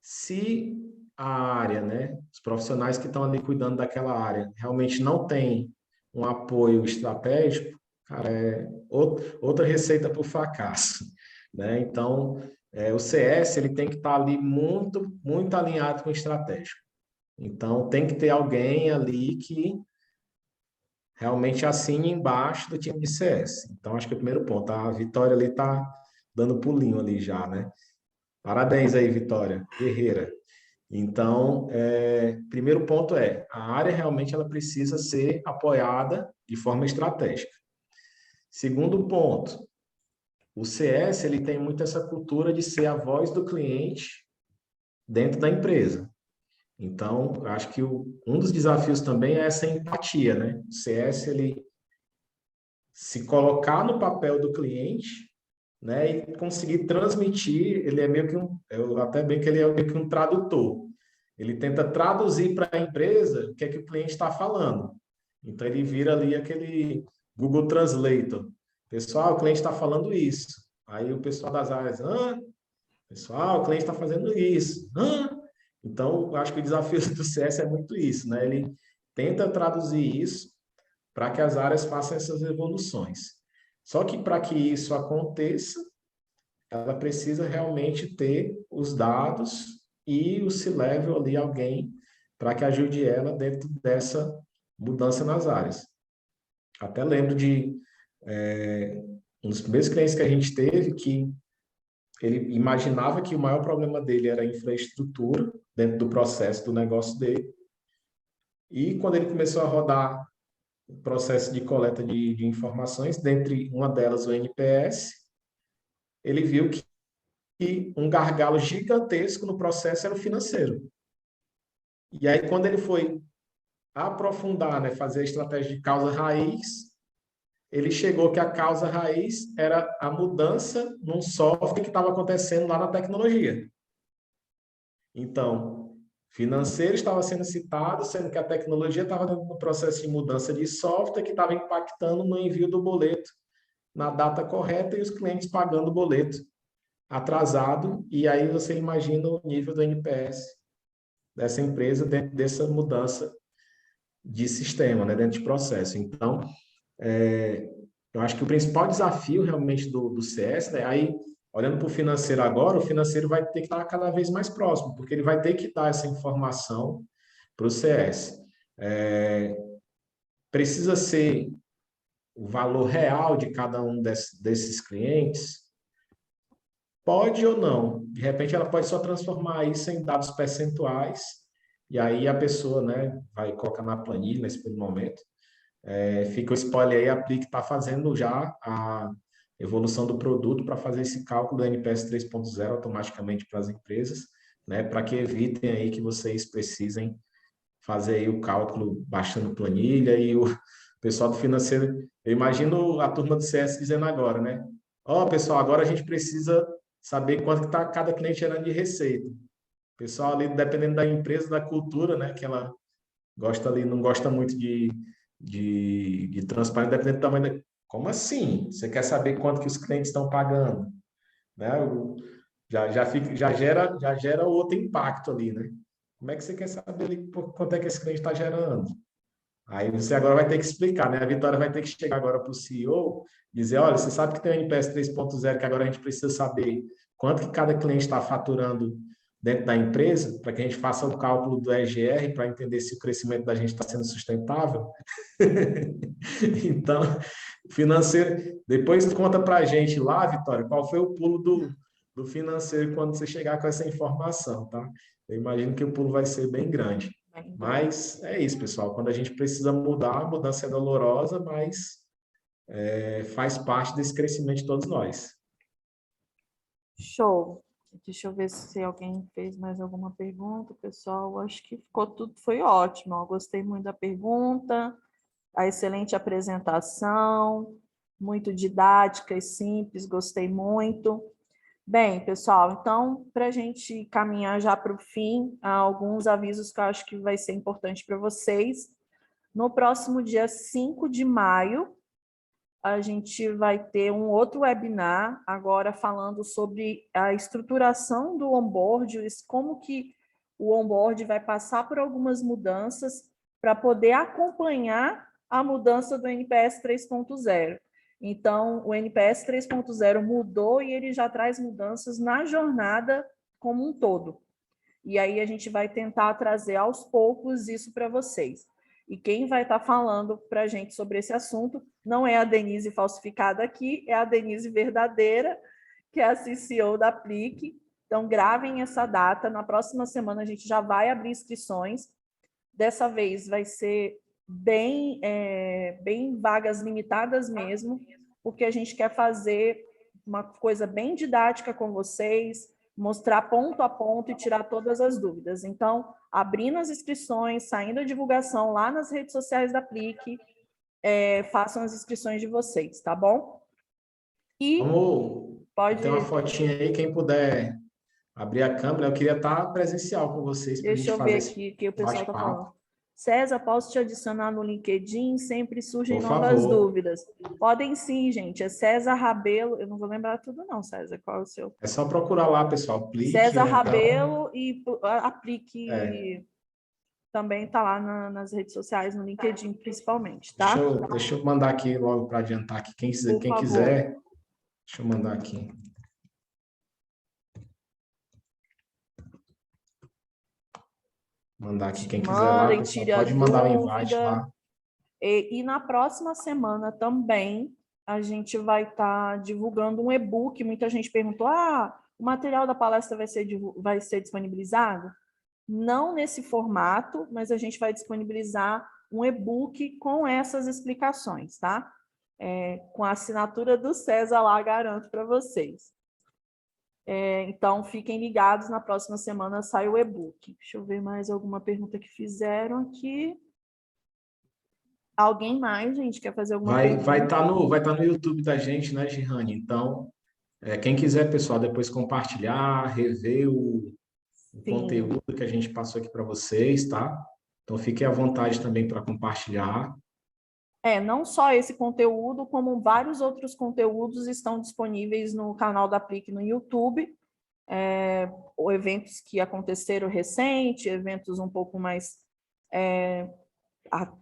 se a área, né, os profissionais que estão ali cuidando daquela área, realmente não tem um apoio estratégico, cara, é outra receita para o fracasso, né? Então, o CS ele tem que estar ali muito, muito alinhado com o estratégico. Então, tem que ter alguém ali que realmente assine embaixo do time de CS. Então, acho que é o primeiro ponto. A Vitória ali está dando pulinho ali já, né? Parabéns aí, Vitória, guerreira. Então, primeiro ponto a área realmente ela precisa ser apoiada de forma estratégica. Segundo ponto, o CS ele tem muito essa cultura de ser a voz do cliente dentro da empresa. Então, eu acho que um dos desafios também é essa empatia, né? O CS, ele se colocar no papel do cliente, né? E conseguir transmitir, ele é meio que eu até bem que ele é meio que um tradutor. Ele tenta traduzir para a empresa o que é que o cliente está falando. Então, ele vira ali aquele Google Translator. Pessoal, o cliente está falando isso. Aí o pessoal das áreas, pessoal, o cliente está fazendo isso. Então, eu acho que o desafio do CS é muito isso, né? Ele tenta traduzir isso para que as áreas façam essas evoluções. Só que para que isso aconteça, ela precisa realmente ter os dados e o C-Level ali, alguém, para que ajude ela dentro dessa mudança nas áreas. Até lembro de um dos primeiros clientes que a gente teve que ele imaginava que o maior problema dele era a infraestrutura dentro do processo do negócio dele. E quando ele começou a rodar o processo de coleta de informações, dentre uma delas o NPS, ele viu que um gargalo gigantesco no processo era o financeiro. E aí, quando ele foi aprofundar, né, fazer a estratégia de causa raiz, ele chegou que a causa raiz era a mudança num software que estava acontecendo lá na tecnologia. Então, financeiro estava sendo citado, sendo que a tecnologia estava no processo de mudança de software que estava impactando no envio do boleto na data correta e os clientes pagando o boleto atrasado. E aí você imagina o nível do NPS dessa empresa dentro dessa mudança de sistema, né, dentro de processo. Então, eu acho que o principal desafio realmente do CS, né, aí olhando para o financeiro agora, o financeiro vai ter que estar cada vez mais próximo, porque ele vai ter que dar essa informação para o CS. Precisa ser o valor real de cada um desses clientes? Pode ou não. De repente, ela pode só transformar isso em dados percentuais, e aí a pessoa, né, vai colocar na planilha nesse primeiro momento. Fica o spoiler aí, a Plic está fazendo já a evolução do produto para fazer esse cálculo do NPS 3.0 automaticamente para as empresas, né, para que evitem aí que vocês precisem fazer aí o cálculo baixando planilha e o pessoal do financeiro, eu imagino a turma do CS dizendo agora, né? Ó, pessoal, agora a gente precisa saber quanto que está cada cliente gerando de receita. O pessoal ali, dependendo da empresa, da cultura, né, que ela gosta ali, não gosta muito de transparência, dependendo do tamanho da... Como assim? Você quer saber quanto que os clientes estão pagando? Né? Já gera outro impacto ali, né? Como é que você quer saber ali quanto é que esse cliente está gerando? Aí você agora vai ter que explicar, né? A Vitória vai ter que chegar agora para o CEO e dizer, olha, você sabe que tem o NPS 3.0, que agora a gente precisa saber quanto que cada cliente está faturando dentro da empresa, para que a gente faça o cálculo do EGR, para entender se o crescimento da gente está sendo sustentável. Então, financeiro, depois conta para a gente lá, Vitória, qual foi o pulo do financeiro quando você chegar com essa informação, tá? Eu imagino que o pulo vai ser bem grande. Mas é isso, pessoal. Quando a gente precisa mudar, a mudança é dolorosa, mas faz parte desse crescimento de todos nós. Show. Deixa eu ver se alguém fez mais alguma pergunta, pessoal. Acho que ficou tudo, foi ótimo. Eu gostei muito da pergunta, a excelente apresentação, muito didática e simples, gostei muito. Bem, pessoal, então, para a gente caminhar já para o fim, há alguns avisos que eu acho que vai ser importante para vocês. No próximo dia 5 de maio, a gente vai ter um outro webinar, agora falando sobre a estruturação do onboard, como que o onboard vai passar por algumas mudanças para poder acompanhar a mudança do NPS 3.0. Então, o NPS 3.0 mudou e ele já traz mudanças na jornada como um todo. E aí a gente vai tentar trazer aos poucos isso para vocês. E quem vai estar falando para a gente sobre esse assunto não é a Denise falsificada aqui, é a Denise verdadeira, que é a CCO da Plic. Então, gravem essa data. Na próxima semana, a gente já vai abrir inscrições. Dessa vez, vai ser bem vagas limitadas mesmo, porque a gente quer fazer uma coisa bem didática com vocês, mostrar ponto a ponto e tirar todas as dúvidas. Então, abrindo as inscrições, saindo a divulgação lá nas redes sociais da Plic, façam as inscrições de vocês, tá bom? E Vamos ter uma fotinha aí, quem puder abrir a câmera, eu queria estar presencial com vocês para a gente fazer esse bate-papo. Deixa eu ver aqui o que o pessoal está falando. César, posso te adicionar no LinkedIn? Sempre surgem novas dúvidas. Podem sim, gente. É César Rabelo. Eu não vou lembrar tudo não, César. Qual é o seu? É só procurar lá, pessoal. Plic, César né, Rabelo e a Plic também está lá nas redes sociais, no LinkedIn principalmente, tá? Deixa eu mandar aqui logo para adiantar aqui. Quem quiser, deixa eu mandar aqui. Mandar aqui, quem quiser lá, Mandem, pessoal, tire a pode mandar o invite dúvida. lá. E na próxima semana também a gente vai estar divulgando um e-book. Muita gente perguntou: o material da palestra vai ser disponibilizado? Não nesse formato, mas a gente vai disponibilizar um e-book com essas explicações, tá? Com a assinatura do César lá, garanto para vocês. Então, fiquem ligados, na próxima semana sai o e-book. Deixa eu ver mais alguma pergunta que fizeram aqui. Alguém mais, gente, quer fazer alguma pergunta? Vai estar no YouTube da gente, né, Girane? Então, quem quiser, pessoal, depois compartilhar, rever o conteúdo que a gente passou aqui para vocês, tá? Então, fiquem à vontade também para compartilhar. Não só esse conteúdo, como vários outros conteúdos estão disponíveis no canal da Aplique no YouTube. Eventos que aconteceram recente, eventos um pouco mais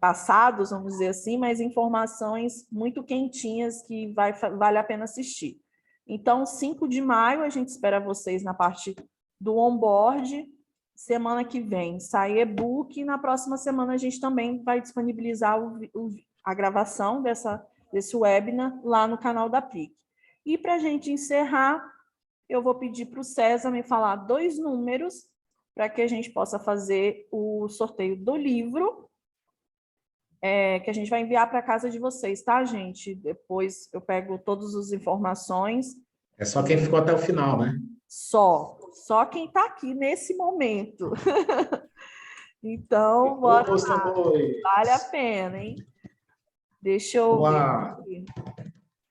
passados, vamos dizer assim, mas informações muito quentinhas que vale a pena assistir. Então, 5 de maio, a gente espera vocês na parte do onboard. Semana que vem sai e-book, e na próxima semana a gente também vai disponibilizar a gravação desse webinar lá no canal da Aplique. E para a gente encerrar, eu vou pedir para o César me falar 2 números para que a gente possa fazer o sorteio do livro, que a gente vai enviar para a casa de vocês, tá, gente? Depois eu pego todas as informações. É só quem ficou até o final, né? Só quem está aqui nesse momento. Então, bora lá. Vale a pena, hein? Deixa eu ver aqui.